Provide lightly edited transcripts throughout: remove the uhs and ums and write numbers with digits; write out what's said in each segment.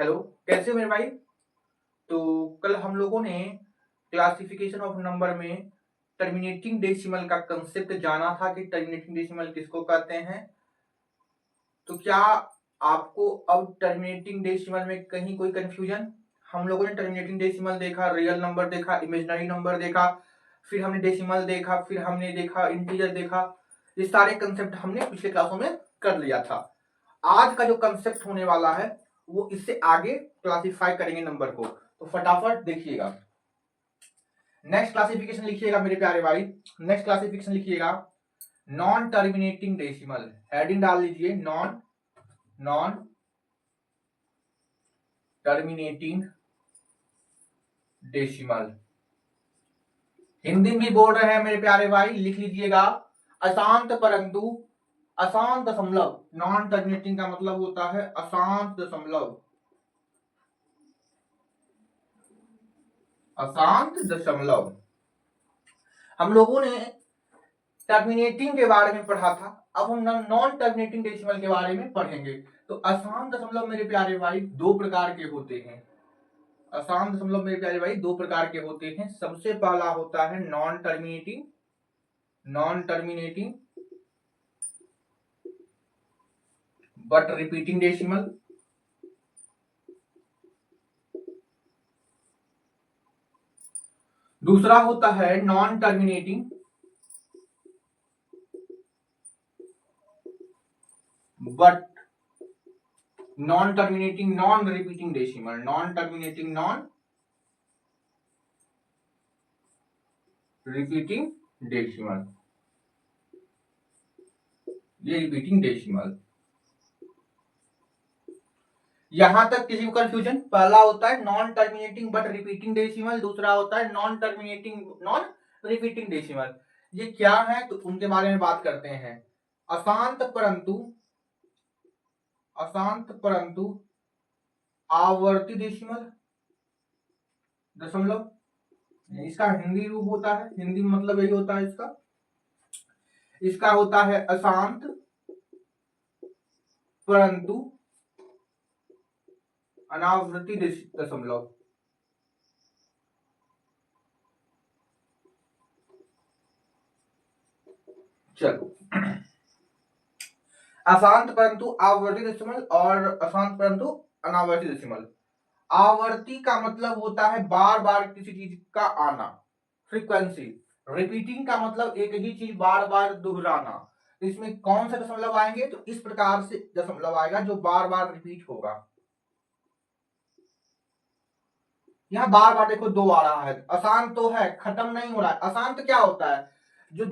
Hello, कैसे हो मेरे भाई। तो कल हम लोगों ने क्लासिफिकेशन ऑफ नंबर में टर्मिनेटिंग डेसिमल का कंसेप्ट जाना था कि टर्मिनेटिंग डेसिमल किसको कहते हैं। तो क्या आपको अब टर्मिनेटिंग डेसिमल में कहीं कोई कंफ्यूजन? हम लोगों ने टर्मिनेटिंग डेसिमल देखा, रियल नंबर देखा, इमेजिनरी नंबर देखा, फिर हमने डेसिमल देखा, फिर हमने देखा इंटीजर देखा। ये सारे कंसेप्ट हमने पिछले क्लासों में कर लिया था। आज का जो कंसेप्ट होने वाला है वो इससे आगे क्लासिफाई करेंगे नंबर को। तो फटाफट देखिएगा, नेक्स्ट क्लासिफिकेशन लिखिएगा मेरे प्यारे भाई। नेक्स्ट क्लासिफिकेशन लिखिएगा नॉन टर्मिनेटिंग डेसिमल। हेडिंग डाल लीजिए नॉन टर्मिनेटिंग डेसिमल। हिंदी में भी बोल रहे हैं मेरे प्यारे भाई, लिख लीजिएगा अशांत परंतु अशांत दशमलव। नॉन टर्मिनेटिंग का मतलब होता है अशांत दशमलव, अशांत दशमलव। हम लोगों ने टर्मिनेटिंग के बारे में पढ़ा था, अब हम नॉन टर्मिनेटिंग डेसिमल के बारे में पढ़ेंगे। तो अशांत दशमलव मेरे प्यारे भाई दो प्रकार के होते हैं। अशांत दशमलव मेरे प्यारे भाई दो प्रकार के होते हैं। सबसे पहला होता है non terminating but repeating decimal. दूसरा होता है non terminating but non terminating non repeating decimal. Non terminating non repeating decimal, ये रिपीटिंग डेसिमल। यहां तक किसी को कंफ्यूजन? पहला होता है non terminating but repeating decimal, दूसरा होता है non terminating non repeating decimal. ये क्या है तो उनके बारे में बात करते हैं। अशांत परंतु आवर्ती डेसिमल दशमलव, इसका हिंदी रूप होता है, हिंदी में मतलब यही होता है इसका होता है अशांत परंतु अनावृत्ति दशमलव। चलो, अशांत परंतु आवर्ती डेसिमल और अशांत परंतु अनावर्ती डेसिमल। आवर्ती का मतलब होता है बार बार किसी चीज का आना, फ्रीक्वेंसी। रिपीटिंग का मतलब एक ही चीज बार बार दोहराना। इसमें कौन सा दशमलव आएंगे तो इस प्रकार से दशमलव आएगा जो बार बार रिपीट होगा। यहां बार बार देखो दो आ रहा है, अशांत तो है, खत्म नहीं हो रहा है। अशांत क्या होता है? जो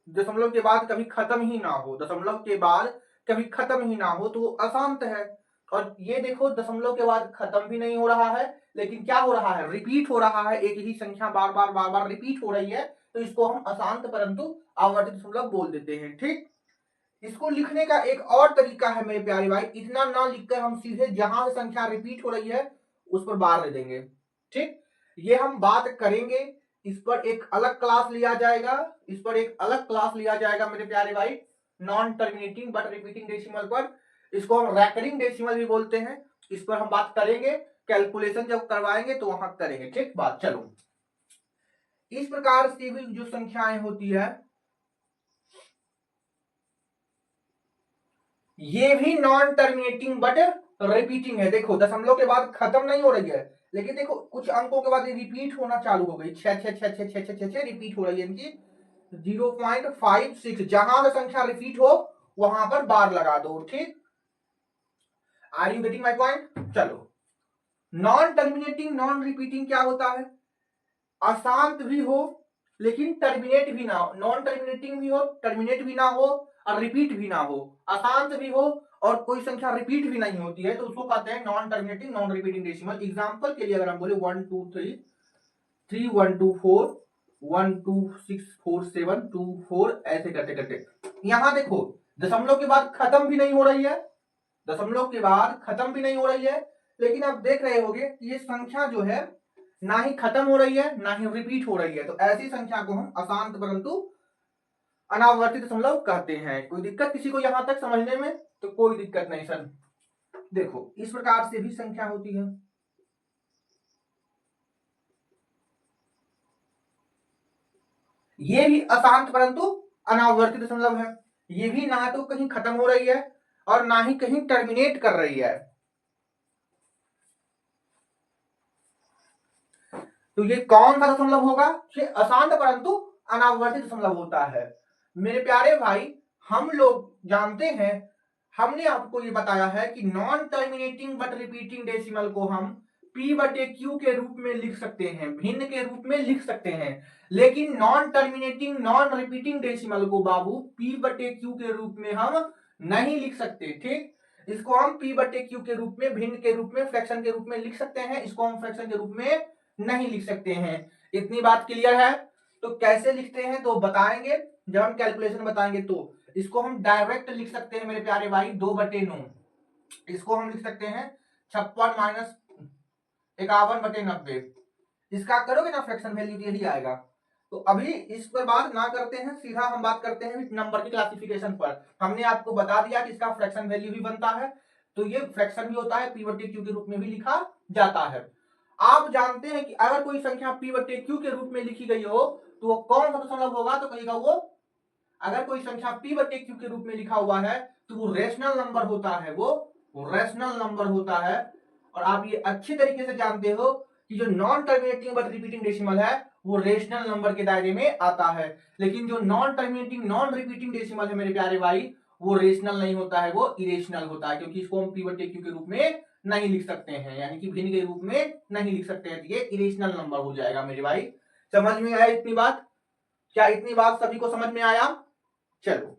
दशमलव के बाद कभी खत्म ही ना हो, दशमलव के बाद कभी खत्म ही ना हो तो वो अशांत है। और ये देखो दशमलव के बाद खत्म भी नहीं हो रहा है, लेकिन क्या हो रहा है? रिपीट हो रहा है, एक ही संख्या बार बार रिपीट हो रही है, तो इसको हम अशांत परंतु आवर्ती दशमलव बोल देते हैं। ठीक, इसको लिखने का एक और तरीका है मेरे प्यारे भाई, इतना ना लिखकर हम सीधे जहां से संख्या रिपीट हो रही है उस पर बार दे देंगे। ठीक, ये हम बात करेंगे, इस पर एक अलग क्लास लिया जाएगा, मेरे प्यारे भाई, non terminating but repeating decimal पर। इसको हम रैकरिंग डेसिमल भी बोलते हैं, इस पर हम बात करेंगे, कैलकुलेशन जब करवाएंगे तो वहां करेंगे। ठीक बात। चलो, इस प्रकार से भी जो संख्याएं होती है ये भी नॉन टर्मिनेटिंग बट रिपीटिंग है। देखो दशमलव के बाद खत्म नहीं हो रही है, लेकिन देखो कुछ अंकों के बाद रिपीट होना चालू हो गई, छह छह छह छह छह छह छह रिपीट हो रही है इनकी 0.56। जहां पर संख्या रिपीट हो वहां पर बार लगा दो। ठीक, are you getting my point? चलो, नॉन टर्मिनेटिंग नॉन रिपीटिंग क्या होता है? अशांत भी हो लेकिन टर्मिनेट भी ना हो, नॉन टर्मिनेटिंग भी हो, टर्मिनेट भी ना हो और रिपीट भी ना हो, अशांत भी हो और कोई संख्या रिपीट भी नहीं होती है, तो उसको कहते हैं non terminating non repeating decimal. Example के लिए अगर हम बोले 1 2 3 3 1 2 4 1 2 6 4 7 2 4 ऐसे करते करते यहां देखो दशमलव के बाद खत्म भी नहीं हो रही है, लेकिन आप देख रहे होगे कि ये संख्या जो है ना ही खत्म हो रही है ना ही रिपीट हो रही है, तो ऐसी संख्या को हम अशांत परंतु अनावर्ती दशमलव कहते हैं। कोई दिक्कत किसी को यहां तक समझने में? तो कोई दिक्कत नहीं सर। देखो इस प्रकार से भी संख्या होती है। ये भी अशांत परंतु अनावर्ती दशमलव है। ये भी ना तो कहीं खत्म हो रही है और ना ही कहीं टर्मिनेट कर रही है। तो ये कौन सा दशमलव होगा? ये अशांत परंतु अनावर्ती दशमलव होता है। मेरे प्यारे भाई, हम लोग जानते हैं, हमने आपको ये बताया है कि non terminating but repeating decimal को हम p बटे q के रूप में लिख सकते हैं, भिन्न के रूप में लिख सकते हैं। लेकिन non terminating non repeating decimal को बाबू p बटे q के रूप में हम नहीं लिख सकते। ठीक, इसको हम p बटे q के रूप में, भिन्न के रूप में, फ्रैक्शन के रूप में लिख सकते हैं। इसको हम फ्रैक्शन के रूप में नहीं लिख सकते हैं। इतनी बात क्लियर है? तो कैसे लिखते हैं तो बताएंगे, जब हम कैलकुलेशन बताएंगे। तो इसको हम डायरेक्ट लिख सकते हैं मेरे प्यारे भाई 2/9। इसको हम लिख सकते हैं 56 माइनस 51/90। इसका करोगे ना फ्रैक्शन वैल्यू तो यही आएगा। तो अभी इस पर बात ना करते हैं, सीधा हम बात करते हैं नंबर की क्लासिफिकेशन पर। हमने आपको बता दिया कि इसका फ्रैक्शन वैल्यू भी बनता है, तो ये फ्रैक्शन भी होता है, p बटे q के रूप में भी लिखा जाता है। आप जानते हैं कि अगर कोई संख्या p बटे q के रूप में लिखी गई हो तो वो कौन सा दशमलव होगा? तो कहेगा वो, अगर कोई संख्या p बटे q के रूप में लिखा हुआ है तो वो रेशनल नंबर होता है, वो रेशनल नंबर होता है। और आप ये अच्छी तरीके से जानते हो कि जो non terminating but repeating decimal है वो रेशनल नंबर के दायरे में आता है। लेकिन जो non terminating non repeating decimal है मेरे प्यारे भाई, वो रेशनल नहीं होता है, वो इरेशनल होता है, क्योंकि इसको हम p बटे q के रूप में नहीं लिख सकते हैं, यानी कि भिन्न के रूप में नहीं लिख सकते हैं। ये इरेशनल नंबर हो जाएगा मेरे भाई। समझ में आया इतनी बात? क्या इतनी बात सभी को समझ में आया? चलो,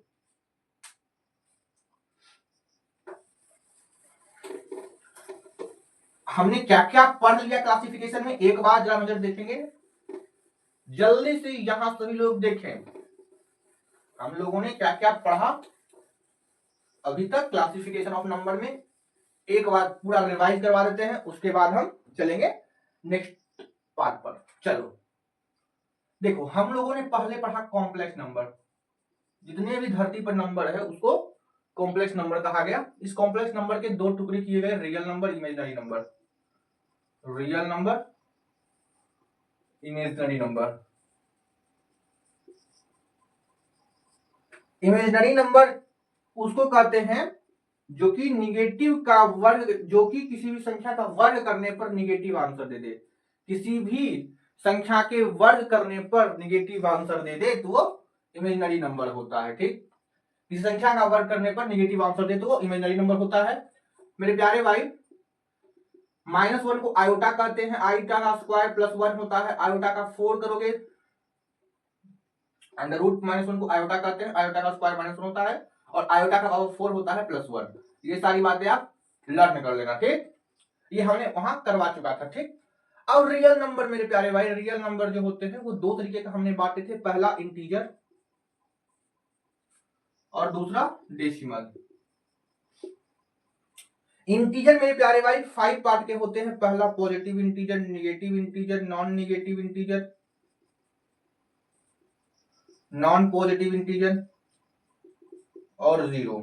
हमने क्या क्या पढ़ लिया क्लासिफिकेशन में, एक बार जरा नजर देखेंगे जल्दी से। यहां सभी लोग देखें हम लोगों ने क्या क्या पढ़ा अभी तक क्लासिफिकेशन ऑफ नंबर में। एक बार पूरा रिवाइज करवा देते हैं, उसके बाद हम चलेंगे नेक्स्ट पार्ट पर। चलो देखो, हम लोगों ने पहले पढ़ा कॉम्प्लेक्स नंबर। जितने भी धरती पर नंबर है उसको कॉम्प्लेक्स नंबर कहा गया। इस कॉम्प्लेक्स नंबर के दो टुकड़े किए गए, real number, imaginary number. Real number, imaginary number. Imaginary number उसको कहते हैं जो कि निगेटिव का वर्ग, जो कि किसी भी संख्या का वर्ग करने पर निगेटिव आंसर दे दे। किसी भी संख्या के वर्ग करने पर निगेटिव आंसर दे दे तो वो इमेजिनरी नंबर होता है। ठीक, किसी संख्या का वर्ग करने पर निगेटिव आंसर दे तो वो इमेजिनरी नंबर होता है। मेरे प्यारे भाई, -1 को आयोटा कहते हैं, आयोटा का स्क्वायर +1 होता है। आयोटा का 4 करोगे, अंडर रूट -1 को आयोटा कहते हैं, आयोटा का स्क्वायर -1 होता है, और आयोटा का पावर 4 होता है +1। ये सारी बातें आप लर्न कर लेना। ठीक, ये हमने वहां करवा चुका था। ठीक, अब रियल नंबर मेरे प्यारे भाई, रियल नंबर जो होते हैं वो दो तरीके का हमने बांटे थे, पहला इंटीजर और दूसरा डेसिमल। इंटीजर मेरे प्यारे भाई 5 पार्ट के होते हैं, पहला positive integer, negative integer, non negative integer, non positive integer और जीरो।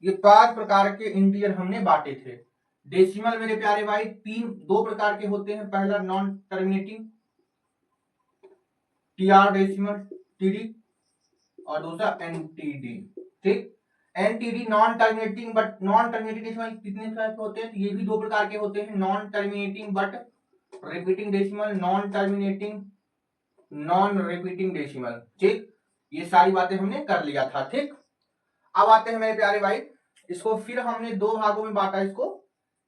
ये 5 प्रकार के इंटीजर हमने बांटे थे। डेसिमल मेरे प्यारे भाई दो प्रकार के होते हैं, पहला non terminating TR decimal TD, और दूसरा एनटीडी। ठीक, NTD non terminating but non terminating decimal कितने प्रकार के होते हैं? तो ये भी दो प्रकार के होते हैं, non terminating but repeating decimal, non terminating non repeating decimal. ठीक, ये सारी बातें हमने कर लिया था। ठीक, अब आते हैं मेरे प्यारे भाई, इसको फिर हमने दो भागों में बांटा। इसको,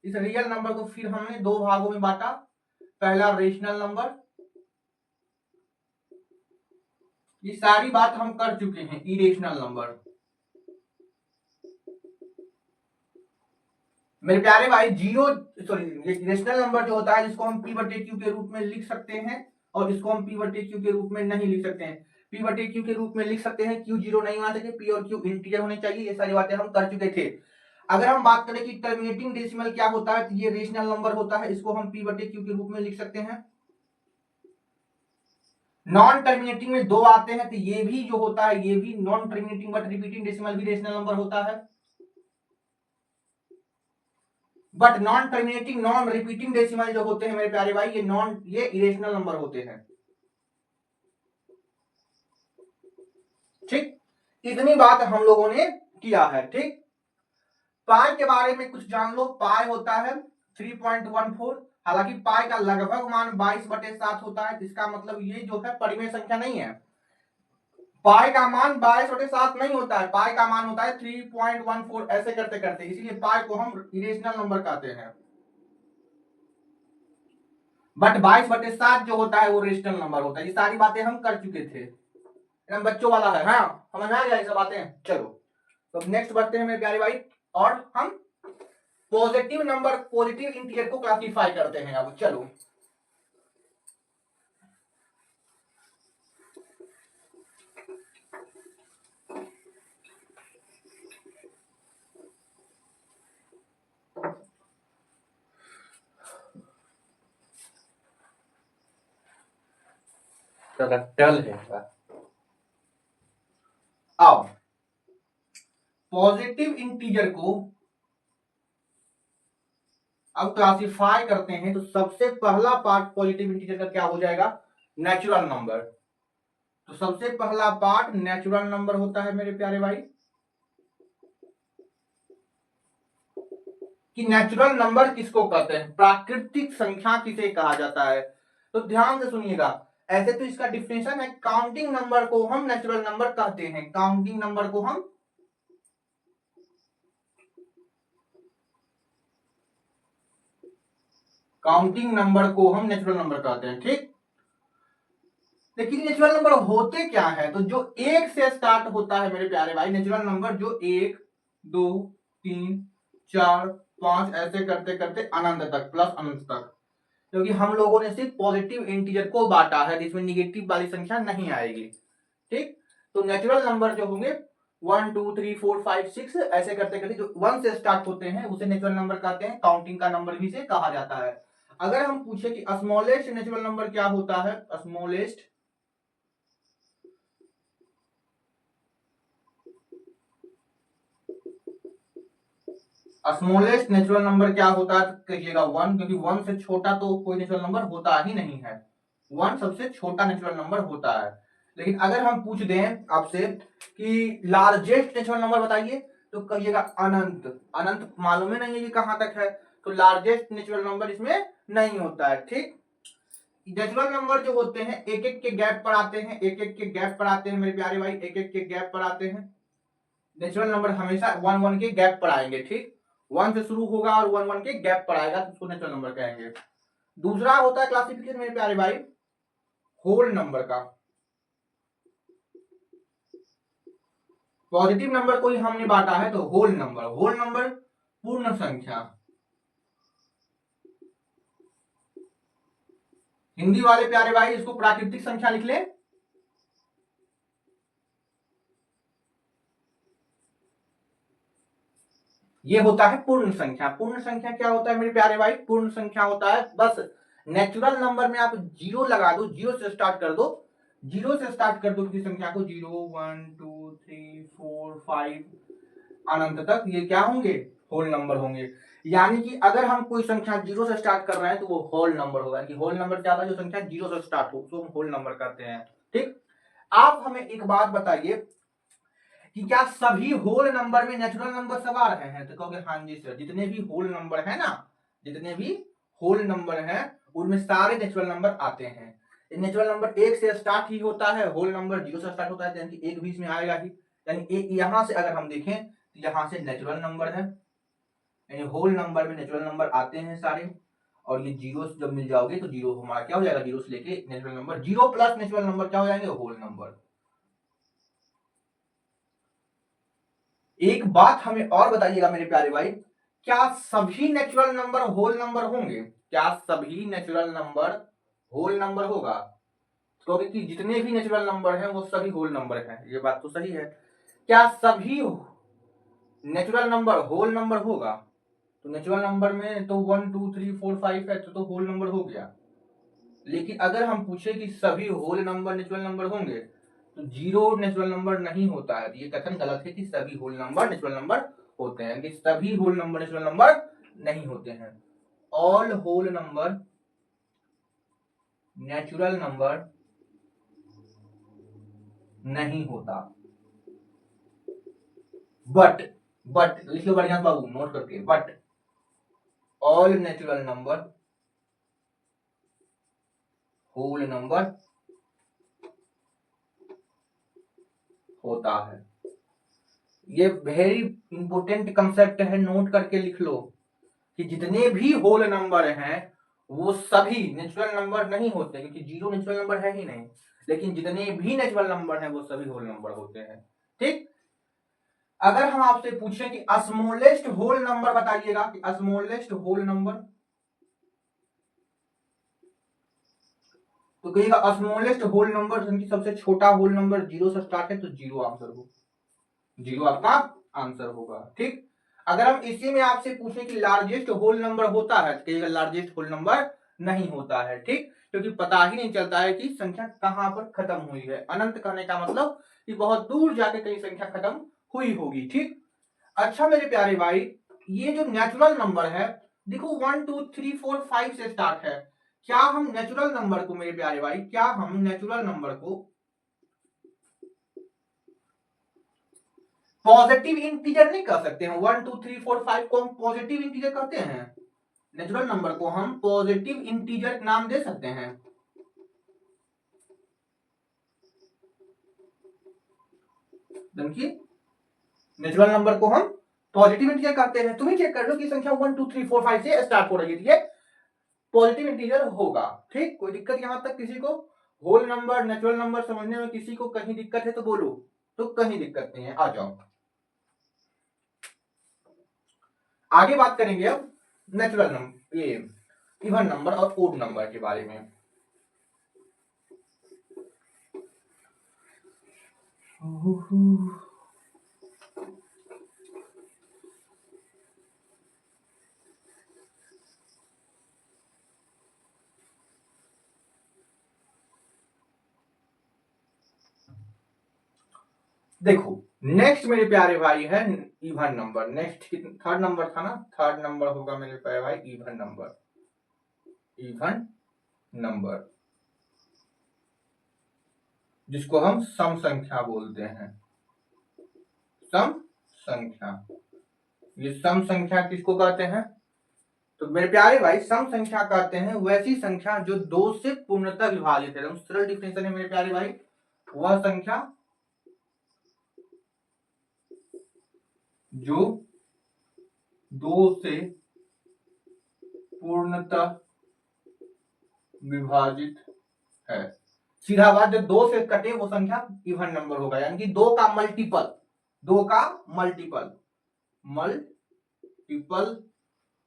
इस रियल नंबर को फिर हमने दो भागों में बांटा, पहला रेशनल नंबर। ये सारी बात हम कर चुके हैं। इरेशनल नंबर मेरे प्यारे भाई, रेशनल नंबर जो होता है जिसको हम p बटे q के रूप में लिख सकते हैं, और इसको हम p बटे q के रूप में नहीं लिख सकते हैं। p बटे q के रूप में लिख सकते हैं, q जीरो नहीं होना चाहिए, p और q इंटीजर होने चाहिए। ये सारी बातें हम कर चुके थे। अगर हम बात करें कि टर्मिनेटिंग डेसिमल क्या होता है, तो ये रेशनल नंबर होता है, इसको हम p बटे q के रूप में लिख सकते हैं। नॉन टर्मिनेटिंग में दो आते हैं, तो ये भी जो होता है ये भी non terminating but repeating decimal भी रेशनल नंबर होता है। But non terminating non repeating decimal जो होते हैं मेरे प्यारे भाई, ये इरेशनल नंबर होते हैं। ठीक, इतनी बात हम लोगों ने किया है। ठीक, पाई के बारे में कुछ जान लो। पाई होता है 3.14। हालांकि पाई का लगभग मान 22/7 होता है, इसका मतलब ये जो है परिमेय संख्या नहीं है। पाई का मान 22/7 नहीं होता है, पाई का मान होता है 3.14 ऐसे करते करते, इसीलिए पाई को हम इरेशनल नंबर कहते हैं। बट 22/7 जो होता है वो रेशनल नंबर होता है। ये सारी बातें हम कर चुके थे, एकदम बच्चों वाला है। हाँ, समझ आ गया ये सब बातें। चलो तो नेक्स्ट बढ़ते हैं मेरे प्यारे भाई, और हम पॉजिटिव नंबर, पॉजिटिव इंटीजर को क्लासिफाई करते हैं। अब चलो टल है। अब पॉजिटिव इंटीजर को अब क्लासिफाई करते हैं, तो सबसे पहला पार्ट पॉजिटिव इंटीजर का क्या हो जाएगा? Natural number. तो सबसे पहला पार्ट नेचुरल नंबर होता है मेरे प्यारे भाई, कि नेचुरल नंबर किसको कहते हैं, प्राकृतिक संख्या किसे कहा जाता है। तो ध्यान से सुनिएगा, ऐसे तो इसका डिफिनेशन है, काउंटिंग नंबर को हम नेचुरल नंबर कहते हैं। काउंटिंग नंबर को हम नेचुरल नंबर कहते हैं। ठीक, लेकिन नेचुरल नंबर होते क्या है? तो जो एक से स्टार्ट होता है मेरे प्यारे भाई, नेचुरल नंबर जो 1 2 3 4 5 ऐसे करते करते अनंत तक, प्लस अनंत तक, क्योंकि हम लोगों ने सिर्फ पॉजिटिव इंटीजर को बांटा है, जिसमें निगेटिव वाली संख्या नहीं आएगी। ठीक, तो नेचुरल नंबर जो होंगे 1 2 3 4 5 6 ऐसे करते करते जो 1 से स्टार्ट होते हैं उसे नेचुरल नंबर कहते हैं। काउंटिंग का नंबर भी से कहा जाता है। अगर हम पूछे कि स्मॉलेस्ट नेचुरल नंबर क्या होता है, स्मॉलेस्ट नेचुरल नंबर क्या होता है, कहिएगा 1, क्योंकि 1 से छोटा तो कोई नेचुरल नंबर होता ही नहीं है। 1 सबसे छोटा नेचुरल नंबर होता है। लेकिन अगर हम पूछ दें आपसे कि लार्जेस्ट नेचुरल नंबर बताइए, तो कहिएगा अनंत। अनंत मालूम ही नहीं है कि कहां तक है, तो लार्जेस्ट नेचुरल नंबर इसमें नहीं होता है। ठीक, नेचुरल नंबर जो होते हैं एक एक के गैप पर आते हैं, एक एक के गैप पर आते हैं मेरे प्यारे भाई, एक एक के गैप पर आते हैं। नेचुरल नंबर हमेशा 1 1 के गैप पर आएंगे। ठीक, 1 से शुरू होगा और 1 1 के गैप पर आएगा, तो उसको नेचुरल नंबर कहेंगे। दूसरा होता है क्लासिफिकेशन मेरे प्यारे भाई होल नंबर का। पॉजिटिव नंबर को ही हमने बांटा है, तो होल नंबर पूर्ण संख्या। हिंदी वाले प्यारे भाई इसको प्राकृतिक संख्या लिख ले। ये होता है पूर्ण संख्या। पूर्ण संख्या क्या होता है मेरे प्यारे भाई? पूर्ण संख्या होता है बस नेचुरल नंबर में आप जीरो लगा दो, जीरो से स्टार्ट कर दो, जीरो से स्टार्ट कर दो किसी संख्या को, 0 1 2 3 4 5 अनंत तक, ये क्या होंगे? होल नंबर होंगे। यानी कि अगर हम कोई संख्या जीरो से स्टार्ट कर रहे हैं तो वो होल नंबर होगा। कि होल नंबर क्या होता है? जो संख्या जीरो से स्टार्ट हो उसको हम होल नंबर कहते हैं। ठीक, आप हमें एक बात बताइए कि क्या सभी होल नंबर में नेचुरल नंबर सब आ रहे हैं? तो कहोगे हाँ जी सर, जितने भी होल नंबर है ना, जितने भी होल नंबर हैं उनमें सारे नेचुरल नंबर आते हैं। नेचुरल नंबर एक से स्टार्ट ही होता है, होल नंबर जीरो से स्टार्ट होता है, यानी कि एक भी इसमें आएगा ही। यानी एक यहां से अगर हम देखें तो यहां से नेचुरल नंबर है, यानी होल नंबर में नेचुरल नंबर आते हैं सारे। और ये जीरो जब मिल जाओगे तो जीरो हमारा क्या हो जाएगा? जीरो से लेके natural number, zero plus natural number क्या हो जाएंगे? Whole number. एक बात हमें और बताइएगा मेरे प्यारे भाई, क्या सभी नेचुरल नंबर होल नंबर होंगे? क्या सभी नेचुरल नंबर होल नंबर होगा? क्योंकि कि जितने भी नेचुरल नंबर हैं वो सभी होल नंबर हैं, ये बात तो सही है। क्या सभी नेचुरल नंबर होल नंबर होगा? तो नेचुरल नंबर में तो 1 2 3 4 5 है, तो होल नंबर हो गया। लेकिन अगर हम पूछे कि सभी होल नंबर नेचुरल नंबर होंगे, तो जीरो नेचुरल नंबर नहीं होता है। ये कथन गलत है कि सभी होल नंबर नेचुरल नंबर होते हैं, कि सभी होल नंबर नेचुरल नंबर नहीं होते हैं। All whole number natural number नहीं होता। बट लिख लो बढ़िया बाबू नोट करके, but all natural number whole number होता है। ये वेरी इंपोर्टेंट कंसेप्ट है, नोट करके लिख लो कि जितने भी होल नंबर हैं वो सभी नेचुरल नंबर नहीं होते, क्योंकि जीरो नेचुरल नंबर है ही नहीं, लेकिन जितने भी नेचुरल नंबर हैं वो सभी होल नंबर होते हैं। ठीक, अगर हम आपसे पूछें कि स्मॉलेस्ट होल नंबर बताइएगा, कि स्मॉलेस्ट होल नंबर, तो कहिएगा स्मॉलेस्ट होल नंबर, सबसे छोटा होल नंबर जीरो से स्टार्ट है, तो जीरो आंसर हो, जीरो आपका आंसर होगा। ठीक, अगर हम इसी में आपसे पूछें कि लार्जेस्ट होल नंबर होता है, तो कहिएगा लार्जेस्ट होल नंबर नहीं होता है। ठीक, क्योंकि पता ही नहीं चलता है कि संख्या कहां पर खत्म हुई है। अनंत कहने का मतलब कि बहुत दूर जाके कहीं संख्या खत्म हुई होगी। ठीक, अच्छा मेरे प्यारे भाई, ये जो नेचुरल नंबर है, देखो 1 2 3 4 5 से स्टार्ट है, क्या हम नेचुरल नंबर को, मेरे प्यारे भाई, क्या हम नेचुरल नंबर को पॉजिटिव इंटीजर नहीं कर सकते हैं? 1 2 3 4 5 को हम पॉजिटिव इंटीजर कहते हैं, नेचुरल नंबर को हम पॉजिटिव इंटीजर नाम दे सकते हैं। देखिए, नेचुरल नंबर को हम पॉजिटिव इंटीजर कहते हैं। तुम ही चेक कर लो कि संख्या 1 2 3 4 5 से स्टार्ट हो रही है, पॉजिटिव इंटीजर होगा। ठीक, कोई दिक्कत यहां तक किसी को? होल नंबर नेचुरल नंबर समझने में किसी को कहीं दिक्कत है तो बोलो, तो कहीं दिक्कत नहीं है, आ जाओ। आगे बात करेंगे अब नेचुरल नंबर, ये इवन नंबर और ओड नंबर के बारे में। देखो, नेक्स्ट मेरे प्यारे भाई है even number. Next third number था ना, थर्ड नंबर होगा मेरे प्यारे भाई इवन नंबर। इवन नंबर जिसको हम सम संख्या बोलते हैं, सम संख्या। ये सम संख्या किसको कहते हैं? तो मेरे प्यारे भाई, सम संख्या कहते हैं वैसी संख्या जो दो से पूर्णतः विभाजित है। सरल डिफिनेशन है मेरे प्यारे भाई, वह संख्या जो दो से पूर्णतः विभाजित है। सीधा बात, जो दो से कटे वो संख्या इवन नंबर होगा, यानी कि दो का मल्टीपल, दो का मल्टीपल, मल्टीपल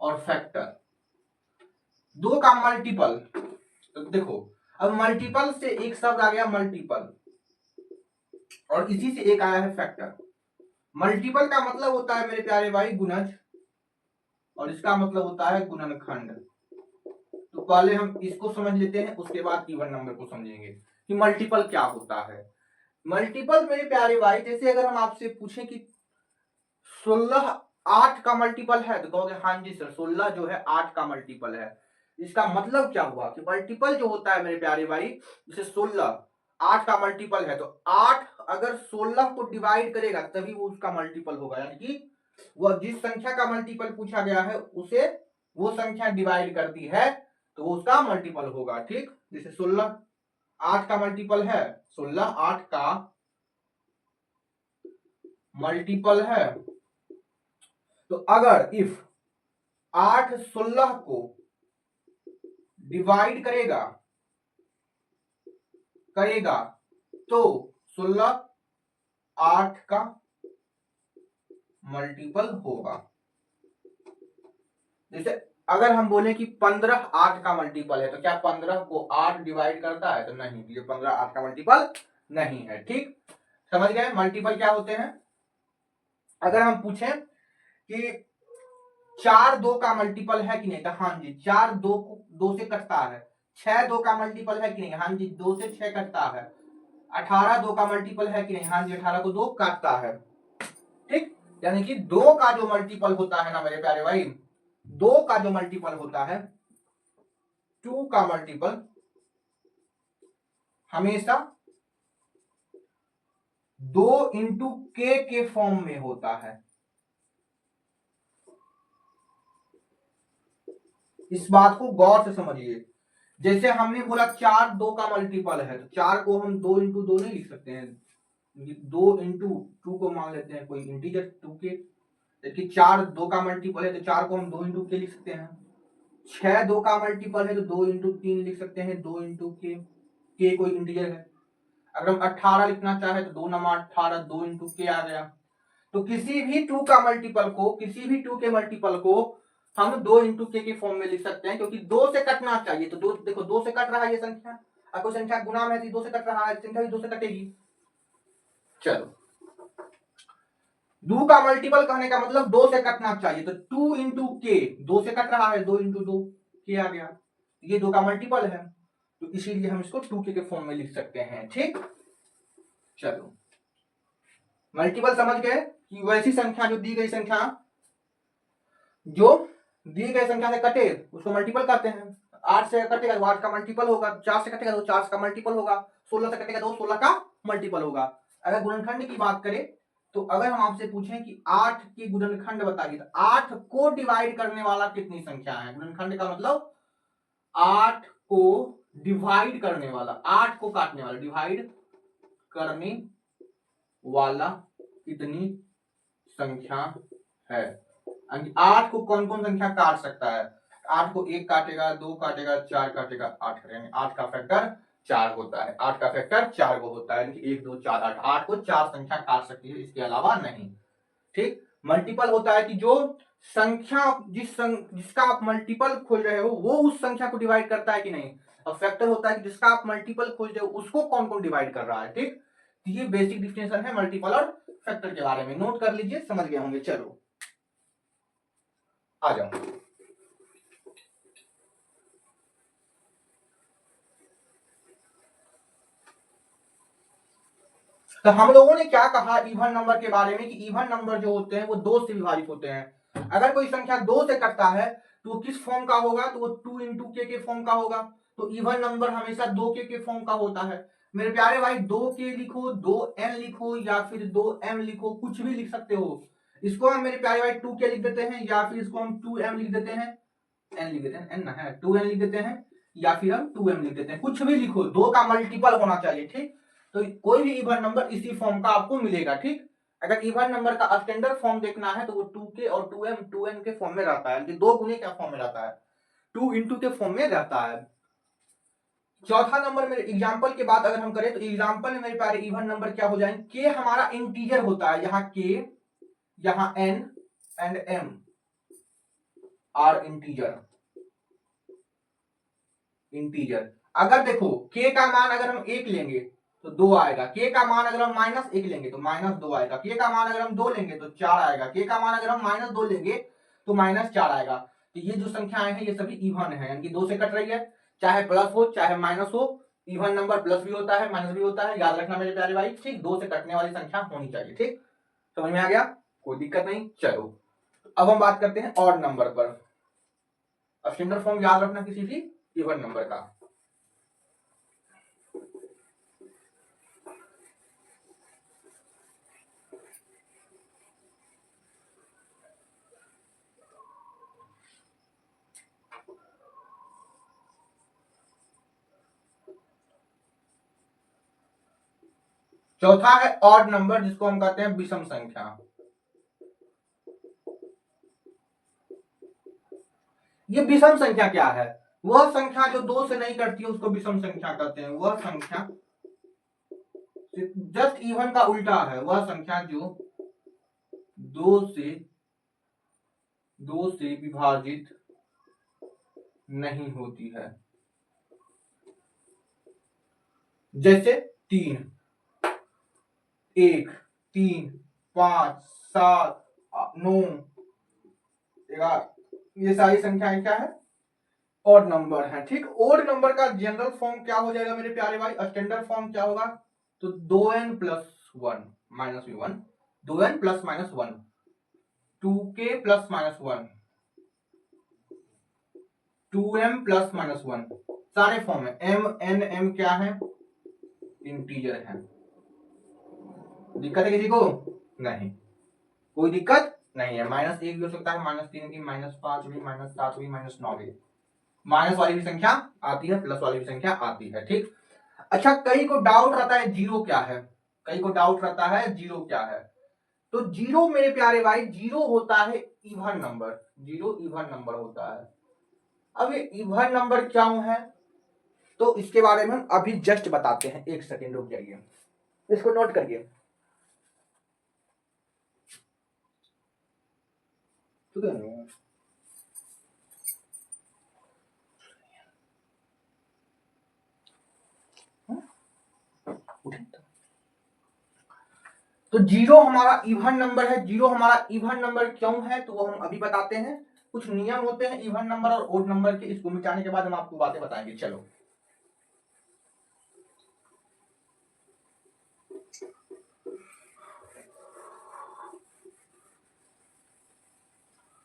और फैक्टर, दो का मल्टीपल। तो देखो, अब मल्टीपल से एक शब्द आ गया मल्टीपल, और इसी से एक आया है फैक्टर। मल्टीपल का मतलब होता है मेरे प्यारे भाई गुणज, और इसका मतलब होता है गुणनखंड। तो पहले हम इसको समझ लेते हैं, उसके बाद इवन नंबर को समझेंगे कि मल्टीपल क्या होता है। मल्टीपल मेरे प्यारे भाई, जैसे अगर हम आपसे पूछें कि 16 8 का मल्टीपल है, तो कहोगे हाँ जी सर, 16 जो है 8 का मल्टीपल है। इसका मतलब क्या हुआ कि मल्टीपल जो होता है मेरे प्यारे भाई, जैसे 16 8 का मल्टीपल है, तो 8 अगर 16 को डिवाइड करेगा तभी वो उसका मल्टीपल होगा, यानी कि वह जिस संख्या का मल्टीपल पूछा गया है उसे वो संख्या डिवाइड करती है तो वो उसका मल्टीपल होगा। ठीक, जैसे 16 8 का मल्टीपल है, 16 8 का मल्टीपल है, तो अगर इफ 8 16 को डिवाइड करेगा करेगा तो 16 8 का मल्टीपल होगा। जैसे अगर हम बोले कि 15 8 का मल्टीपल है, तो क्या 15 को 8 डिवाइड करता है? तो नहीं, ये 15 8 का मल्टीपल नहीं है। ठीक, समझ गए मल्टीपल क्या होते हैं। अगर हम पूछें कि 4 2 का मल्टीपल है कि नहीं, तो हाँ जी, 4 2 को 2 से कटता है। 6 2 का मल्टीपल है कि नहीं, हाँ जी, 2 से 6 कटता है। 18 2 का मल्टीपल है कि नहीं, हाँ जी, 18 को 2 काटता है। ठीक, यानी कि 2 का जो मल्टीपल होता है ना मेरे प्यारे भाई, 2 का जो मल्टीपल होता है, 2 का मल्टीपल हमेशा 2 इंटू के फॉर्म में होता है। इस बात को गौर से समझिए। जैसे हमने बोला 4 2 का मल्टीपल है, तो 4 को हम 2 इंटू 2 नहीं लिख सकते हैं, 2 इंटू 2 को मान लेते हैं कोई इंटीजर 2 के, देखिए 4 2 का मल्टीपल है तो 4 को हम 2 इंटू के लिख सकते हैं। 6 2 का मल्टीपल है तो 2 इंटू 3 लिख सकते हैं, 2 इंटू के कोई इंटीजर है। अगर हम 18 लिखना चाहे तो 2 नमा 18, 2 इंटू के आ गया। तो किसी भी 2 का मल्टीपल को, किसी भी 2 के मल्टीपल को हम 2 इंटू के फॉर्म में लिख सकते हैं, क्योंकि 2 से कटना चाहिए। तो 2 देखो 2 से कट रहा है ये संख्या, अगर कोई संख्या गुना में 2 से कट रहा है, संख्या भी 2 से कटेगी। चलो 2 का मल्टीपल कहने का मतलब 2 से कटना चाहिए, तो 2 इंटू के, 2 से कट रहा है, 2 इंटू 2 के आ गया, ये 2 का मल्टीपल है, तो इसीलिए हम इसको 2 के फॉर्म में लिख सकते हैं। ठीक, चलो मल्टीपल समझ गए कि वैसी संख्या जो दी गई संख्या, जो दी गई संख्या से कटे उसको मल्टीपल कहते हैं। 8 से कटेगा तो 8 का मल्टीपल होगा, 4 से कटेगा तो 4 का मल्टीपल होगा, 16 से कटेगा तो 16 का मल्टीपल होगा। अगर गुणनखंड की बात करें तो अगर हम आपसे पूछें कि 8 की गुणनखंड बताइए, तो 8 को डिवाइड करने वाला कितनी संख्या है? गुणनखंड का मतलब 8 को डिवाइड करने वाला, 8 को काटने वाला, डिवाइड करने वाला कितनी संख्या है? 8 को कौन कौन संख्या काट सकता है? 8 को 1 काटेगा, 2 काटेगा, 4 काटेगा, 8 काटेगा। 8 का फैक्टर 4 होता है, 8 का फैक्टर 4 को होता है, 1 2 4 8। 8 को 4 संख्या काट सकती है, इसके अलावा नहीं। ठीक, मल्टीपल होता है कि जो संख्या जिसका आप मल्टीपल खोज रहे हो वो उस संख्या को डिवाइड करता है कि नहीं। और फैक्टर होता है कि जिसका आप मल्टीपल खोज रहे हो उसको कौन कौन डिवाइड कर रहा है। ठीक, तो ये बेसिक डिफिनेशन है मल्टीपल और फैक्टर के बारे में, नोट कर लीजिए, समझ गए होंगे। चलो आ जाओ। तो हम लोगों ने क्या कहा इवन नंबर के बारे में कि इवन नंबर जो होते हैं वो 2 से विभाजित होते हैं। अगर कोई संख्या 2 से कटता है तो वो किस फॉर्म का होगा? तो वो 2 इंटू के फॉर्म का होगा। तो इवन नंबर हमेशा 2 के फॉर्म का होता है। मेरे प्यारे भाई 2 के लिखो, 2n लिखो या फिर 2m लिखो, कुछ भी लिख सकते हो। इसको हम मेरे प्यारे भाई 2 के लिख देते हैं या फिर इसको हम 2m लिख देते हैं, n लिख देते हैं, n ना है 2n लिख देते हैं या फिर हम 2m लिख देते हैं, कुछ भी लिखो, 2 का मल्टीपल होना चाहिए। ठीक, तो कोई भी इवन नंबर इसी फॉर्म का आपको मिलेगा। ठीक, अगर इवन नंबर का स्टैंडर्ड फॉर्म देखना है तो वो 2k और 2m 2n के फॉर्म में रहता है, 2 गुने क्या फॉर्म में रहता है, 2 इंटू के फॉर्म में रहता है। चौथा नंबर में एग्जाम्पल के बाद अगर हम करें तो एग्जाम्पल में मेरे प्यारे इवन नंबर क्या हो जाएंगे? के हमारा इंटीजर होता है, यहाँ के, यहाँ n and m are integer. अगर देखो k का मान अगर हम 1 लेंगे तो 2 आएगा, k का मान अगर हम -1 लेंगे तो -2 आएगा, k का मान अगर हम 2 लेंगे तो 4 आएगा, k का मान अगर हम -2 लेंगे तो -4 आएगा। तो ये जो संख्याएं हैं ये सभी इवन है, यानी कि 2 से कट रही है, चाहे प्लस हो चाहे माइनस हो। इवन नंबर प्लस भी होता है माइनस भी होता है, याद रखना मेरे प्यारे भाई। ठीक, 2 से कटने वाली संख्या होनी चाहिए। ठीक, समझ में आ गया? कोई दिक्कत नहीं। चलो अब हम बात करते हैं ऑड नंबर पर। स्टैंडर्ड फॉर्म याद रखना किसी भी इवन नंबर का। चौथा है ऑड नंबर, जिसको हम कहते हैं विषम संख्या। ये विषम संख्या क्या है? वह संख्या जो 2 से नहीं कटती है उसको विषम संख्या कहते हैं। वह संख्या जस्ट इवन का उल्टा है, वह संख्या जो 2 से विभाजित नहीं होती है। जैसे 3, 1, 3, 5, 7, 9, 11, ये सारी संख्याएं क्या है? ऑड नंबर है। ठीक, ऑड नंबर का जनरल फॉर्म क्या हो जाएगा मेरे प्यारे भाई? स्टैंडर्ड फॉर्म क्या होगा? तो 2n plus 1 minus 1, 2n plus minus 1, 2k plus minus 1, 2m plus minus 1 सारे फॉर्म है। m क्या है, इंटीजर है। दिक्कत है किसी को? नहीं, कोई दिक्कत नहीं है। -1 भी हो सकता है, -3 भी, -5 भी, -7 भी, -9 भी। माइनस वाली भी संख्या आती है, प्लस वाली भी संख्या आती है। ठीक। अच्छा, कई को डाउट रहता है जीरो क्या है, कई को डाउट रहता है जीरो क्या है। तो जीरो मेरे प्यारे भाई, जीरो होता है even number, zero even number होता है। अब ये इवन नंबर क्यों है, तो इसके बारे में हम अभी जस्ट बताते हैं। एक सेकेंड रुक जाइए, इसको नोट करिए। तो जीरो हमारा इवन नंबर है। जीरो हमारा इवन नंबर क्यों है, तो वो हम अभी बताते हैं। कुछ नियम होते हैं इवन नंबर और ओड नंबर के, इसको मिटाने के बाद हम आपको बातें बताएंगे। चलो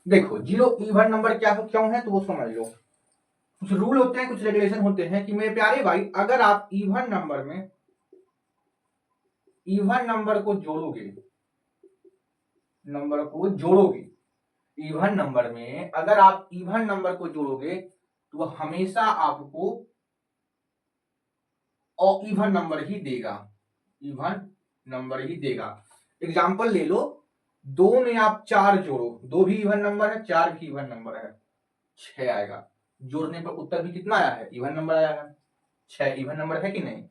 देखो, जीरो इवन नंबर क्या है, क्यों है, तो वो समझ लो। कुछ रूल होते हैं, कुछ रेगुलेशन होते हैं कि मेरे प्यारे भाई, अगर आप इवन नंबर में इवन नंबर को जोड़ोगे, नंबर को जोड़ोगे, इवन नंबर में अगर आप इवन नंबर को जोड़ोगे तो वह हमेशा आपको और इवन नंबर ही देगा, इवन नंबर ही देगा। एग्जाम्पल ले लो, 2 में आप 4 जोड़ो, 2 भी इवन नंबर है, 4 भी इवन नंबर है, 6 आएगा। जोड़ने पर उत्तर भी कितना आया है, इवन नंबर आया है। 6 इवन नंबर है कि नहीं।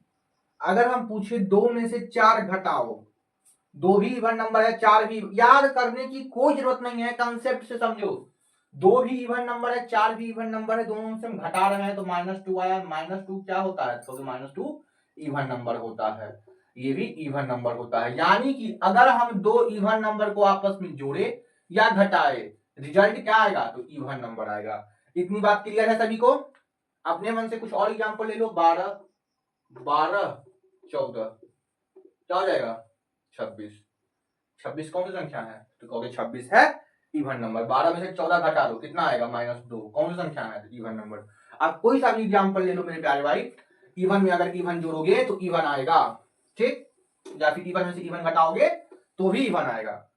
अगर हम पूछे 2 में से 4 घटाओ, 2 भी इवन नंबर है, 4 भी, याद करने की कोई जरूरत नहीं है, कंसेप्ट से समझो। 2 भी इवन नंबर है, 4 भी इवन नंबर है, दोनों से हम घटा रहे हैं तो -2 आया। -2 क्या होता है, तो -2 इवन नंबर होता है, ये भी इवन नंबर होता है। यानी कि अगर हम 2 इवन नंबर को आपस में जोड़े या घटाए, रिजल्ट क्या आएगा, तो इवन नंबर आएगा। इतनी बात क्लियर है सभी को। अपने मन से कुछ और एग्जाम्पल ले लो। 12 14 क्या हो जाएगा, 26। 26 कौन सी संख्या है, तो कहोगे 26 है इवन नंबर। 12 में से 14 घटा दो, कितना आएगा, -2। कौन सी संख्या है, इवन नंबर। आप कोई सा भी एग्जाम्पल ले लो मेरे प्यारे भाई, इवन में अगर इवन जोड़ोगे तो इवन आएगा। ठीक, या फिर इवन में से इवन घटाओगे तो भी इवन आएगा।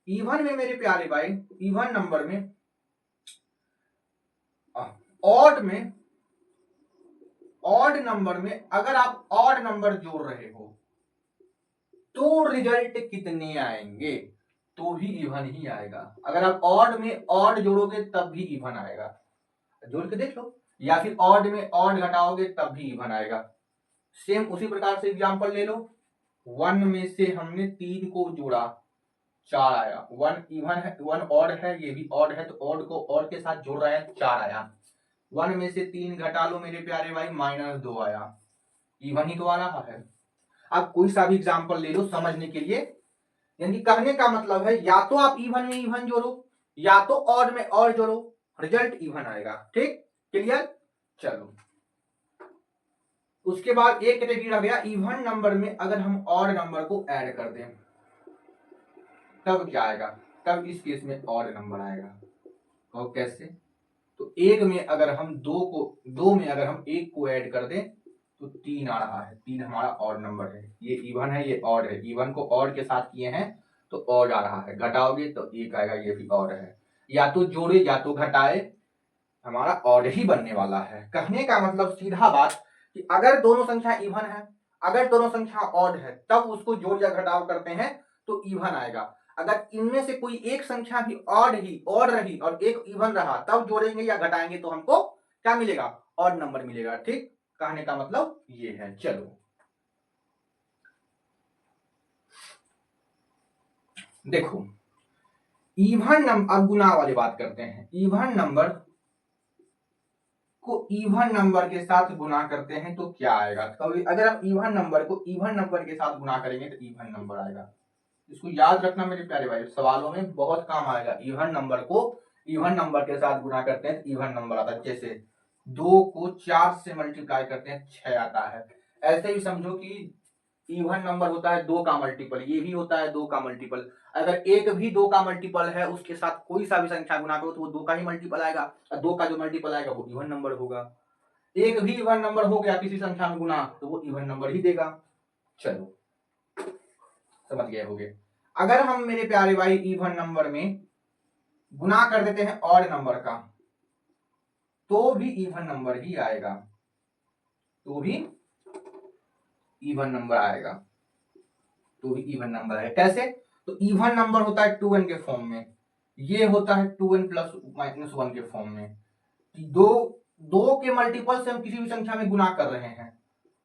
इवन में मेरे प्यारे भाई, इवन नंबर में, ऑड नंबर में अगर आप ऑड नंबर जोड़ रहे हो तो रिजल्ट कितने आएंगे, तो भी इवन ही आएगा। अगर आप ऑड में ऑड जोड़ोगे तब भी इवन आएगा, जोड़ के देख लो। या फिर ऑड में ऑड घटाओगे तब भी इवन आएगा। सेम उसी प्रकार से एग्जांपल ले लो। 1 में से हमने 3 को जोड़ा, 4 आया। 1 इवन है, 1 ऑड है, ये भी ऑड है, तो ऑड को ऑड के साथ जोड़ रहे हैं, 4 आया। 1 में से 3 घटा लो मेरे प्यारे भाई, -2 आया, इवन ही तो आ रहा है। अब कोई सा भी एग्जांपल ले लो समझने के लिए। यानी कहने का मतलब है, या तो आप इवन में इवन जोड़ो या तो ऑड में ऑड जोड़ो, रिजल्ट इवन आएगा। ठीक, क्लियर। चलो, उसके बाद एक कैटेगरी रह गया, इवन नंबर में अगर हम ऑड नंबर को ऐड कर दें तब क्या आएगा, तब इस केस में ऑड नंबर आएगा। और कैसे, तो एक में अगर हम 2 में अगर हम 1 को ऐड कर दें तो 3 आ रहा है, 3 हमारा ऑड नंबर है। ये इवन है, ये ऑड है, इवन को ऑड के साथ किए हैं तो ऑड आ रहा है, घटाओगे तो 1 आएगा, ये भी ऑड है। या तो जोड़े या तो घटाए, हमारा ऑड ही बनने वाला है। कहने का मतलब सीधा बात कि अगर दोनों संख्या इवन है, अगर दोनों संख्या ऑड है, तब उसको जोड़ या घटाव करते हैं तो इवन आएगा। अगर इनमें से कोई एक संख्या भी ऑड रही और एक इवन रहा, तब जोड़ेंगे या घटाएंगे तो हमको क्या मिलेगा, ऑड नंबर मिलेगा। ठीक, कहने का मतलब ये है। चलो देखो, इवन नंबर, अब गुना वाली बात करते हैं। इवन नंबर को इवन नंबर के साथ गुना करते हैं तो क्या आएगा, तो अगर आप इवन नंबर को इवन नंबर के साथ गुना करेंगे तो इवन नंबर आएगा। इसको याद रखना मेरे प्यारे भाई, सवालों में बहुत काम आएगा। इवन नंबर को इवन नंबर के साथ गुना करते हैं तो इवन नंबर आता है। जैसे 2 को 4 से मल्टीप्लाई करते हैं 6 आता है। ऐसे ही समझो कि इवन नंबर होता है 2 का मल्टीपल, ये भी होता है 2 का मल्टीपल। अगर एक भी 2 का मल्टीपल है, उसके साथ कोई सा भी संख्या गुना करो तो वो 2 का ही मल्टीपल आएगा, और 2 का जो मल्टीपल आएगा वो इवन नंबर होगा। एक भी इवन नंबर हो गया किसी संख्या में गुना तो वो इवन नंबर ही देगा। चलो समझ गए होगे। अगर हम मेरे प्यारे भाई इवन नंबर में गुना कर देते हैं ऑड नंबर का तो भी इवन नंबर ही आएगा, तो भी इवन नंबर आएगा, तो भी इवन नंबर है। कैसे? तो इवन नंबर होता है 2n के फॉर्म में, ये होता है 2n प्लस माइनस 1 के फॉर्म में। दो दो के मल्टीपल से हम किसी भी संख्या में गुना कर रहे हैं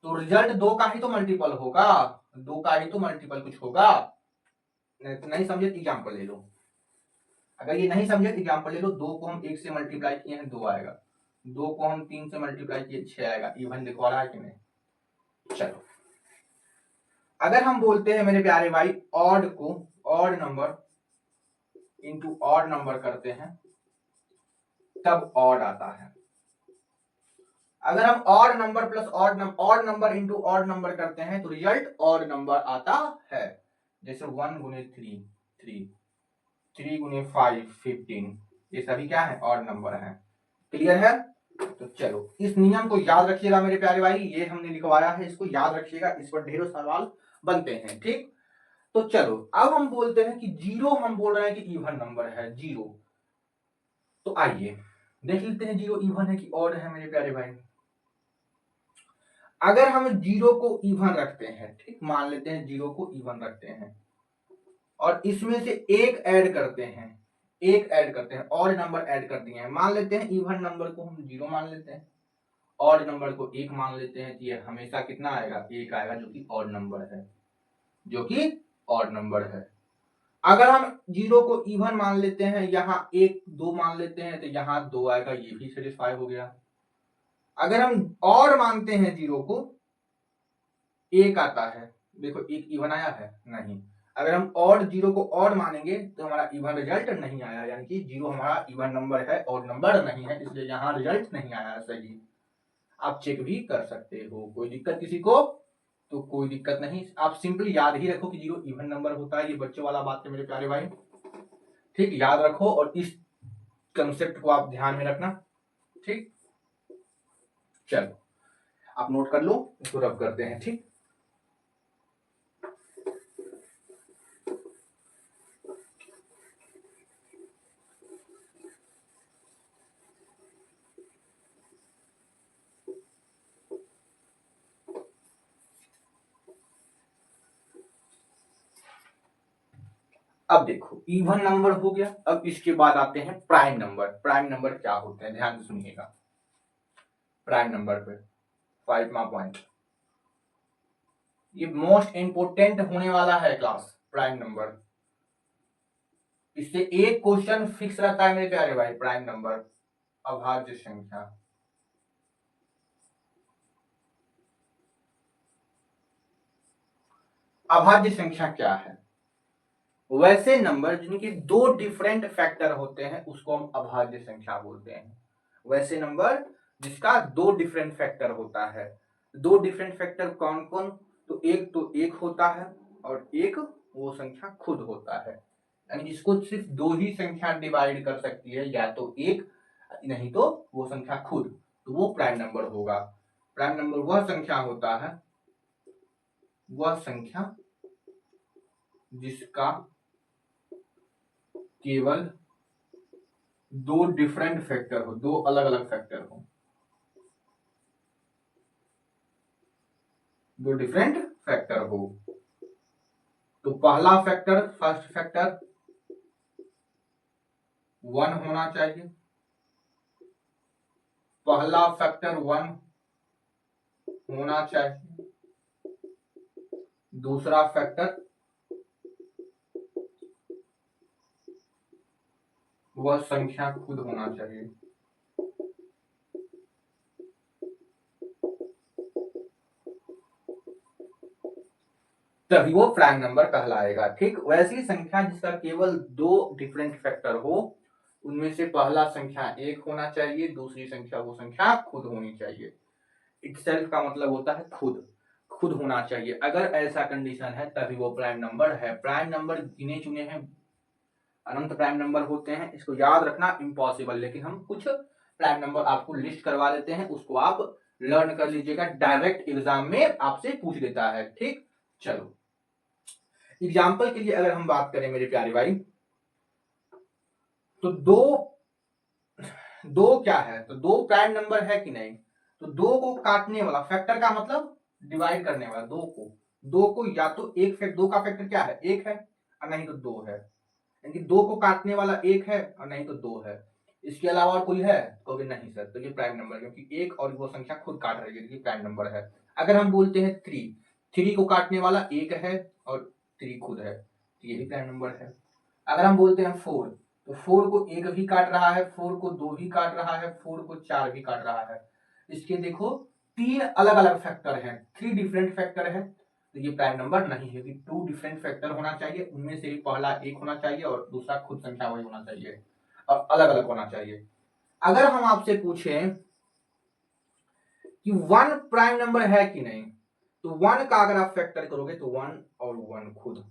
तो रिजल्ट 2 का ही तो मल्टीपल होगा, 2 का ही तो मल्टीपल कुछ होगा। नहीं समझे एग्जाम्पल ले लो, अगर ये नहीं समझे एग्जाम्पल ले लो। 2 को हम 1 से मल्टीप्लाई किए हैं 2 आएगा, 2 को हम 3 से मल्टीप्लाई किए 6 आएगा। इवन दिखवा रहा है कि नहीं? चलो अगर हम बोलते हैं मेरे प्यारे भाई ऑड को odd number into odd number करते हैं तब ऑड आता है। अगर हम odd number plus odd number into odd number करते हैं तो रिजल्ट ऑड नंबर आता है। जैसे 1 गुने 3 3, 3 गुने 5 15, ये सभी क्या है? ऑड नंबर है। क्लियर है? तो चलो इस नियम को याद रखिएगा मेरे प्यारे भाई, ये हमने लिखवाया है, इसको याद रखिएगा, इस पर ढेरों सवाल बनते हैं। ठीक, तो चलो अब हम बोलते हैं कि जीरो, हम बोल रहे हैं कि इवन नंबर है जीरो। तो आइए देख लेते हैं जीरो इवन है कि ऑड है मेरे प्यारे भाई। अगर हम जीरो को इवन रखते हैं, ठीक, मान लेते हैं जीरो को इवन रखते हैं और इसमें से एक ऐड करते हैं, एक ऐड करते हैं, ऑड नंबर ऐड कर दिए हैं, मान लेते हैं इवन नंबर को हम जीरो मान लेते हैं, ऑड नंबर को एक मान लेते हैं, ये हमेशा कितना आएगा? एक आएगा, जो कि ऑड नंबर है, जो कि ऑड नंबर है। अगर हम जीरो को इवन मान लेते हैं, यहाँ एक दो मान लेते हैं तो यहाँ दो आएगा, ये भी सेटिस्फाई हो गया। अगर हम ऑड मानते हैं जीरो को, एक आता है, देखो एक इवन आया है नहीं। अगर हम ऑड जीरो को ऑड मानेंगे तो हमारा इवन रिजल्ट नहीं आया, यानी कि जीरो हमारा इवन नंबर है, ऑड नंबर नहीं है, इसलिए यहाँ रिजल्ट नहीं आया सही। आप चेक भी कर सकते हो, कोई दिक्कत किसी को? तो कोई दिक्कत नहीं, आप सिंपली याद ही रखो कि जीरो इवन नंबर होता है। ये बच्चों वाला बात है मेरे प्यारे भाई, ठीक, याद रखो और इस कंसेप्ट को आप ध्यान में रखना। ठीक, चलो आप नोट कर लो, इसको रब करते हैं। ठीक, अब देखो इवन नंबर हो गया, अब इसके बाद आते हैं प्राइम नंबर। प्राइम नंबर क्या होते हैं, ध्यान से सुनिएगा। प्राइम नंबर पे 5वां पॉइंट, ये मोस्ट इंपोर्टेंट होने वाला है क्लास, प्राइम नंबर। इससे एक क्वेश्चन फिक्स रहता है मेरे प्यारे भाई, प्राइम नंबर, अभाज्य संख्या। अभाज्य संख्या क्या है? वैसे नंबर जिनके दो डिफरेंट फैक्टर होते हैं उसको हम अभाज्य संख्या बोलते हैं। वैसे नंबर जिसका दो डिफरेंट फैक्टर होता है। दो डिफरेंट फैक्टर कौन कौन? तो एक होता है और एक वो संख्या खुद होता है, यानी इसको सिर्फ दो ही संख्या डिवाइड कर सकती है, या तो एक नहीं तो वो संख्या खुद, तो वो प्राइम नंबर होगा। प्राइम नंबर वह संख्या होता है, वह संख्या जिसका केवल दो डिफरेंट फैक्टर हो, दो अलग अलग फैक्टर हो, दो डिफरेंट फैक्टर हो। तो पहला फैक्टर, फर्स्ट फैक्टर 1 होना चाहिए, पहला फैक्टर 1 होना चाहिए, दूसरा फैक्टर वह संख्या खुद होना चाहिए। तभी वो प्राइम नंबर कहलाएगा। ठीक, वैसी संख्या जिसका केवल दो डिफरेंट फैक्टर हो, उनमें से पहला संख्या एक होना चाहिए, दूसरी संख्या वो संख्या खुद होनी चाहिए। इटसेल्फ का मतलब होता है खुद। खुद होना चाहिए। अगर ऐसा कंडीशन है तभी वो प्राइम नंबर है। प्राइम नंबर गिने चुने हैं, अनंत प्राइम नंबर होते हैं, इसको याद रखना इम्पॉसिबल। लेकिन हम कुछ प्राइम नंबर आपको लिस्ट करवा देते हैं, उसको आप लर्न कर लीजिएगा, डायरेक्ट एग्जाम में आपसे पूछ लेता है। ठीक, चलो एग्जाम्पल के लिए अगर हम बात करें मेरे प्यारे भाई, तो दो क्या है, तो दो प्राइम नंबर है कि नहीं, तो दो को काटने वाला, फैक्टर का मतलब डिवाइड करने वाला, दो को या तो एक फैक्टर, दो का फैक्टर क्या है, एक है, और नहीं तो दो है, यानी दो को काटने वाला एक है और नहीं तो दो है। इसके अलावा और कोई है, कहोगे नहीं सर, तो ये प्राइम नंबर, क्योंकि एक और वो संख्या खुद काट रही है, ये प्राइम नंबर है। अगर हम बोलते हैं थ्री को काटने वाला एक है और थ्री खुद है, तो ये भी प्राइम नंबर है। अगर हम बोलते हैं फोर, तो फोर को एक भी काट रहा है, फोर को दो भी काट रहा है, फोर को चार भी काट रहा है। इसके देखो तीन अलग अलग फैक्टर हैं, थ्री डिफरेंट फैक्टर है, तो ये प्राइम नंबर नहीं है। कि टू डिफरेंट फैक्टर होना चाहिए, उनमें से भी पहला एक होना चाहिए और दूसरा खुद संख्या वही होना चाहिए और अलग अलग होना चाहिए। अगर हम आपसे पूछें कि वन प्राइम नंबर है कि नहीं, तो वन का अगर आप फैक्टर करोगे तो वन और वन खुद,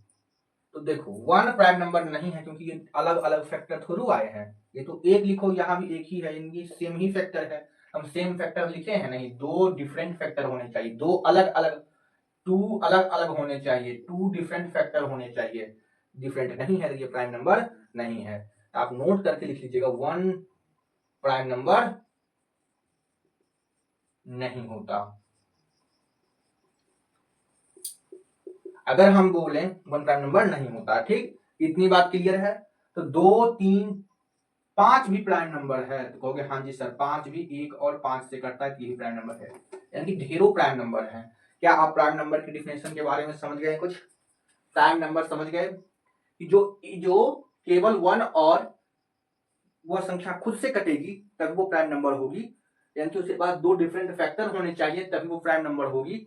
तो देखो वन प्राइम नंबर नहीं है, क्योंकि ये अलग अलग फैक्टर थोड़ू आए हैं। ये तो एक लिखो, यहाँ भी एक ही है, इनकी सेम ही फैक्टर है, हम सेम फैक्टर लिखे हैं नहीं, दो डिफरेंट फैक्टर होने चाहिए, दो अलग अलग, टू अलग अलग होने चाहिए, टू डिफरेंट फैक्टर होने चाहिए, डिफरेंट नहीं है तो ये प्राइम नंबर नहीं है। आप नोट करके लिख लीजिएगा, वन प्राइम नंबर नहीं होता। अगर हम बोले वन प्राइम नंबर नहीं होता, ठीक, इतनी बात क्लियर है। तो दो तीन पांच भी प्राइम नंबर है, तो कहोगे हाँ जी सर, पांच भी एक और पांच से करता है, तो यही प्राइम नंबर है, यानी कि ढेरों प्राइम नंबर है। क्या आप प्राइम नंबर की डिफिनेशन के बारे में समझ गए? कुछ प्राइम नंबर समझ गए कि जो केवल वन और वह संख्या खुद से कटेगी तभी वो प्राइम नंबर होगी, यानी कि उसके बाद दो डिफरेंट फैक्टर होने चाहिए तभी वो प्राइम नंबर होगी।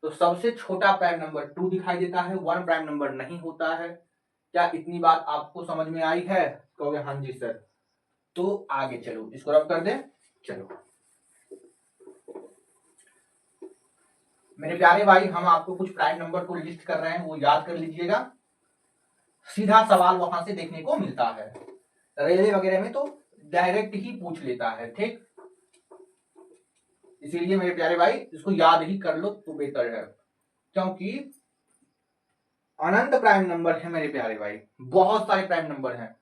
तो सबसे छोटा प्राइम नंबर टू दिखाई देता है, वन प्राइम नंबर नहीं होता है। क्या इतनी बात आपको समझ में आई है? कहोगे हाँ जी सर। तो आगे चलो, इसको रब कर दें। चलो मेरे प्यारे भाई, हम आपको कुछ प्राइम नंबर को लिस्ट कर रहे हैं, वो याद कर लीजिएगा, सीधा सवाल वहां से देखने को मिलता है। रेलवे वगैरह में तो डायरेक्ट ही पूछ लेता है, ठीक, इसीलिए मेरे प्यारे भाई इसको याद ही कर लो तो बेहतर है, क्योंकि अनंत प्राइम नंबर है मेरे प्यारे भाई, बहुत सारे प्राइम नंबर हैं,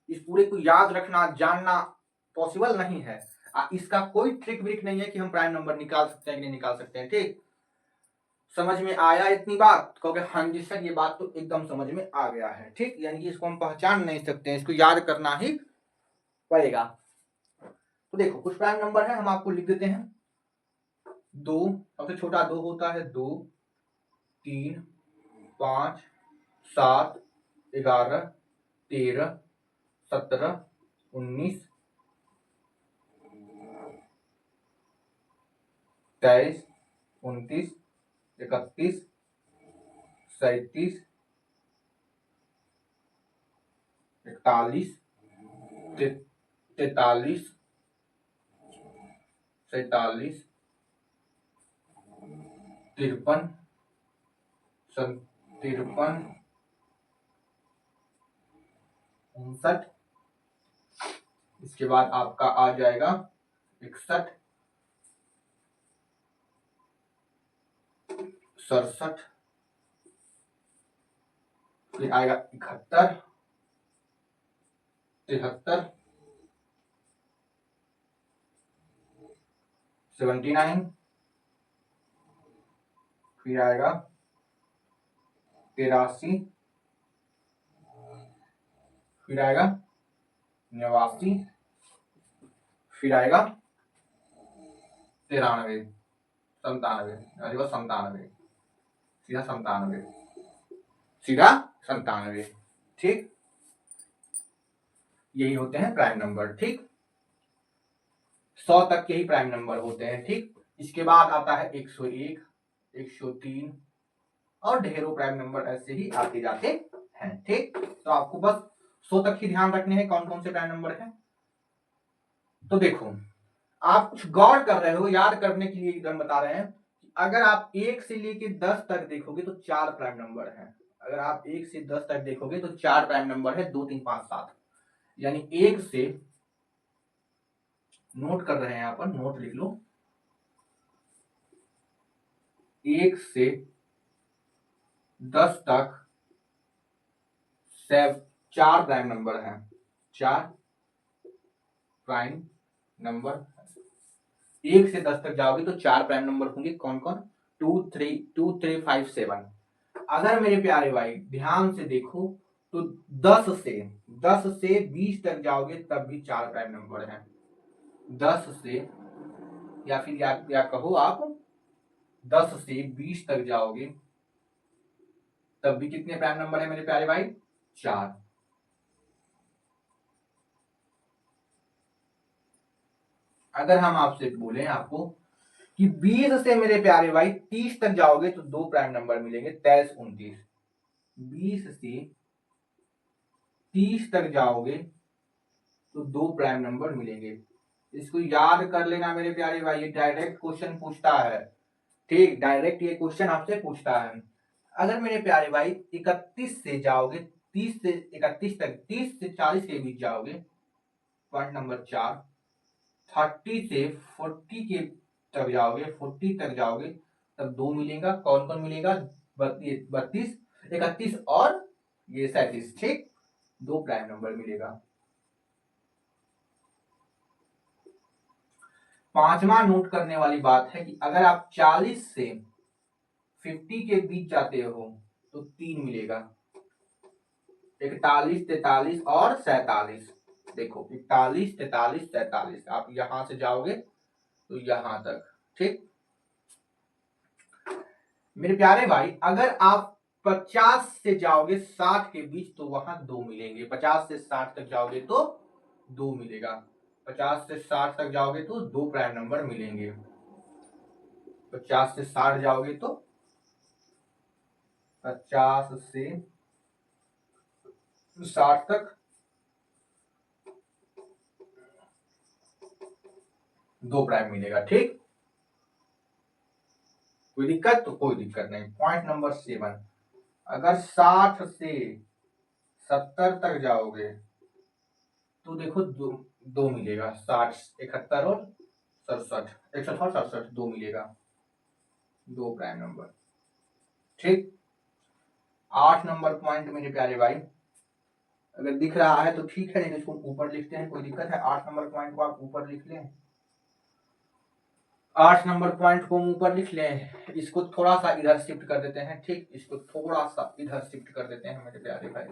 इस पूरे को याद रखना जानना पॉसिबल नहीं है। इसका कोई ट्रिक व्रिक नहीं है कि हम प्राइम नंबर निकाल सकते हैं कि नहीं निकाल सकते हैं, ठीक, समझ में आया इतनी बात? क्योंकि हाँ जी सर, ये बात तो एकदम समझ में आ गया है, ठीक, यानी कि इसको हम पहचान नहीं सकते हैं, इसको याद करना ही पड़ेगा। तो देखो कुछ प्राइम नंबर है, हम आपको लिख देते हैं। दो, सबसे छोटा दो होता है, दो, तीन, पांच, सात, 11, 13, 17, 19, 23, 29, 31, 37, 41, 43, 47, 53, 53, 59, इसके बाद आपका आ जाएगा 61, 67, फिर आएगा 71, 73, 79, फिर आएगा 83, फिर आएगा 89, फिर आएगा 93, 97, अरे बस 97, सीधा 97, सीधा 97, ठीक, यही होते हैं प्राइम नंबर, ठीक, 100 तक के ही प्राइम नंबर होते हैं, ठीक। इसके बाद आता है 101, 103 और ढेरों प्राइम नंबर ऐसे ही आते जाते हैं, ठीक। तो आपको बस 100 तक ही ध्यान रखने हैं कौन कौन से प्राइम नंबर हैं। तो देखो आप कुछ गौर कर रहे हो, याद करने के लिए हम बता रहे हैं, अगर आप 1 से लेके 10 तक देखोगे तो 4 प्राइम नंबर है। अगर आप 1 से 10 तक देखोगे तो 4 प्राइम नंबर है, 2 3 5 7, यानी 1 से, नोट कर रहे हैं यहाँ पर, नोट लिख लो, 1 से 10 तक 4 प्राइम नंबर है, 4 प्राइम नंबर। 1 से 10 तक जाओगे तो 4 प्राइम नंबर होंगे, कौन कौन, 2 3 5 7। अगर मेरे प्यारे भाई ध्यान से देखो तो 10 से 20 तक जाओगे तब भी 4 प्राइम नंबर है। 10 से, या फिर या कहो आप 10 से 20 तक जाओगे तब भी कितने प्राइम नंबर है मेरे प्यारे भाई, 4। अगर हम आपसे बोले आपको कि 20 से मेरे प्यारे भाई 30 तक जाओगे तो 2 प्राइम नंबर मिलेंगे, 23 29। 20 से 30 तक जाओगे तो 2 प्राइम नंबर मिलेंगे। इसको याद कर लेना मेरे प्यारे भाई, ये डायरेक्ट क्वेश्चन पूछता है, ठीक, डायरेक्ट ये क्वेश्चन आपसे पूछता है। अगर मेरे प्यारे भाई 31 से जाओगे, 30 से 31 तक, 30 से 40 के बीच जाओगे, पॉइंट नंबर 4। 30 से 40 के तक जाओगे, 40 तक जाओगे तब 2 मिलेगा, कौन कौन मिलेगा, 32 31 और ये 37, ठीक, 2 प्राइम नंबर मिलेगा। पांचवा नोट करने वाली बात है कि अगर आप 40 से 50 के बीच जाते हो तो 3 मिलेगा, 41 43 और 47। देखो 41 43 47, आप यहां से जाओगे तो यहां तक, ठीक। मेरे प्यारे भाई अगर आप 50 से जाओगे 60 के बीच तो वहां 2 मिलेंगे, 50 से 60 तक जाओगे तो 2 मिलेगा, 50 से 60 तक जाओगे तो 2 प्राइम नंबर मिलेंगे। 50 से 60 जाओगे तो 50 से 60 तक 2 प्राइम मिलेगा, ठीक। कोई दिक्कत, तो कोई दिक्कत नहीं। पॉइंट नंबर 7, अगर 60 से 70 तक जाओगे तो देखो दो मिलेगा, 60 71 और 67, 61 और 67, 2 मिलेगा, 2 प्राइम नंबर, ठीक। 8 नंबर पॉइंट मेरे प्यारे भाई, अगर दिख रहा है तो ठीक है, नहीं तो इसको ऊपर लिखते हैं, कोई दिक्कत है। 8 नंबर पॉइंट को आप ऊपर लिख लें, 8 नंबर पॉइंट को ऊपर लिख लें, इसको थोड़ा सा इधर शिफ्ट कर देते हैं, ठीक, इसको थोड़ा सा इधर शिफ्ट कर देते हैं मेरे प्यारे भाई।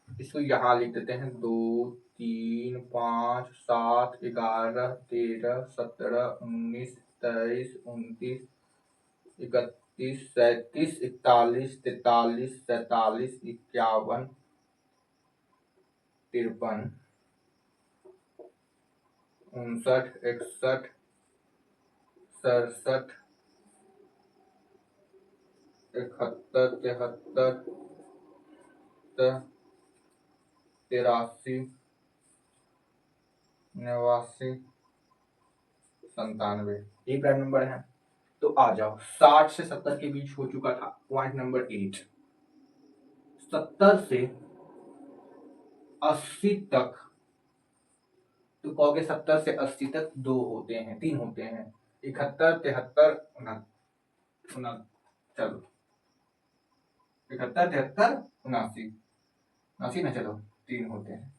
इसको यहाँ लिख देते हैं, 2 3 5 7 11 13 17 19 23 29 31 37 41 43 47 51 53 59 61 67 71 73 83 89 97, ये प्राइम नंबर है। तो आ जाओ, 60 से 70 के बीच हो चुका था, पॉइंट नंबर 8। 70 से 80 तक, तो कहोगे 70 से 80 तक 2 होते हैं, 3 होते हैं, 71 73 चलो 71 73 79 79 ना, चलो 3 होते हैं,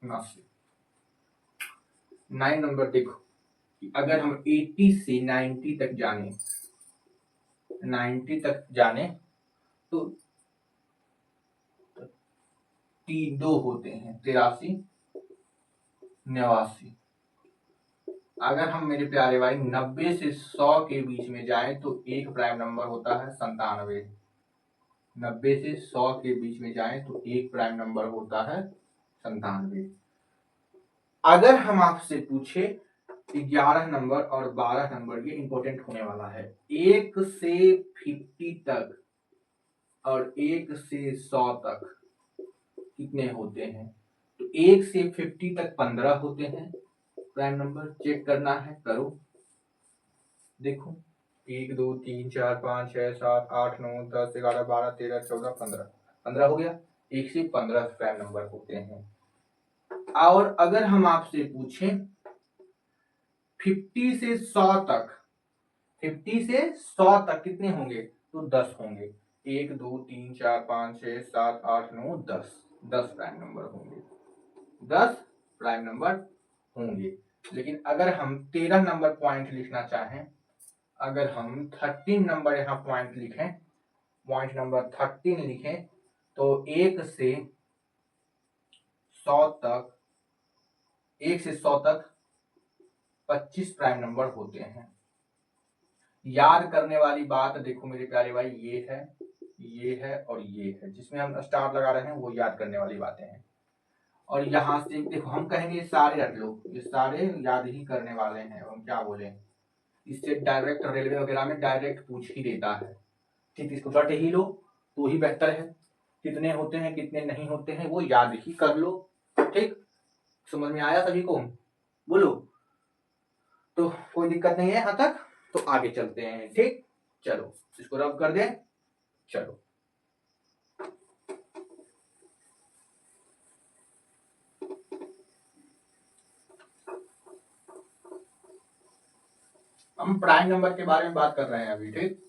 79। 9 नंबर देखो कि अगर हम 80 से 90 तक जाने, 90 तक जाने तो 2 होते हैं, 83 89। अगर हम मेरे प्यारे भाई 90 से 100 के बीच में जाएं तो 1 प्राइम नंबर होता है 97। 90 से 100 के बीच में जाएं तो 1 प्राइम नंबर होता है 97। अगर हम आपसे पूछे 11 नंबर और 12 नंबर, ये इंपॉर्टेंट होने वाला है, 1 से 50 तक और 1 से 100 तक, कितने होते हैं, तो 1 से 50 तक 15 होते हैं प्राइम नंबर। चेक करना है, करो, देखो 1 2 3 4 5 6 7 8 9 10 11 12 13 14 15, 15 हो गया। 1 से 15 प्राइम नंबर होते हैं। और अगर हम आपसे पूछें 50 से 100 तक, 50 से 100 तक कितने होंगे, तो 10 होंगे। 1 2 3 4 5 6 7 8 9 10, 10 प्राइम नंबर होंगे, 10 प्राइम नंबर होंगे। लेकिन अगर हम 13 नंबर पॉइंट लिखना चाहें, अगर हम 13 नंबर यहाँ पॉइंट लिखें, पॉइंट नंबर 13 लिखें, तो 1 से 100 तक, 1 से 100 तक 25 प्राइम नंबर होते हैं। याद करने वाली बात देखो मेरे प्यारे भाई, ये है और ये है, जिसमें हम स्टार लगा रहे हैं वो याद करने वाली बातें हैं। और यहाँ से देखो हम कहेंगे सारे रख लो, ये सारे याद ही करने वाले हैं। हम क्या बोले, इससे डायरेक्ट रेलवे वगैरह में डायरेक्ट पूछ ही देता है, ठीक, इसको रट ही लो तो ही बेहतर है। कितने होते हैं कितने नहीं होते हैं वो याद ही कर लो, ठीक। समझ में आया सभी को, बोलो, तो कोई दिक्कत नहीं है यहाँ तक, तो आगे चलते हैं, ठीक। चलो इसको रब कर दें, चलो हम प्राइम नंबर के बारे में बात कर रहे हैं अभी, ठीक।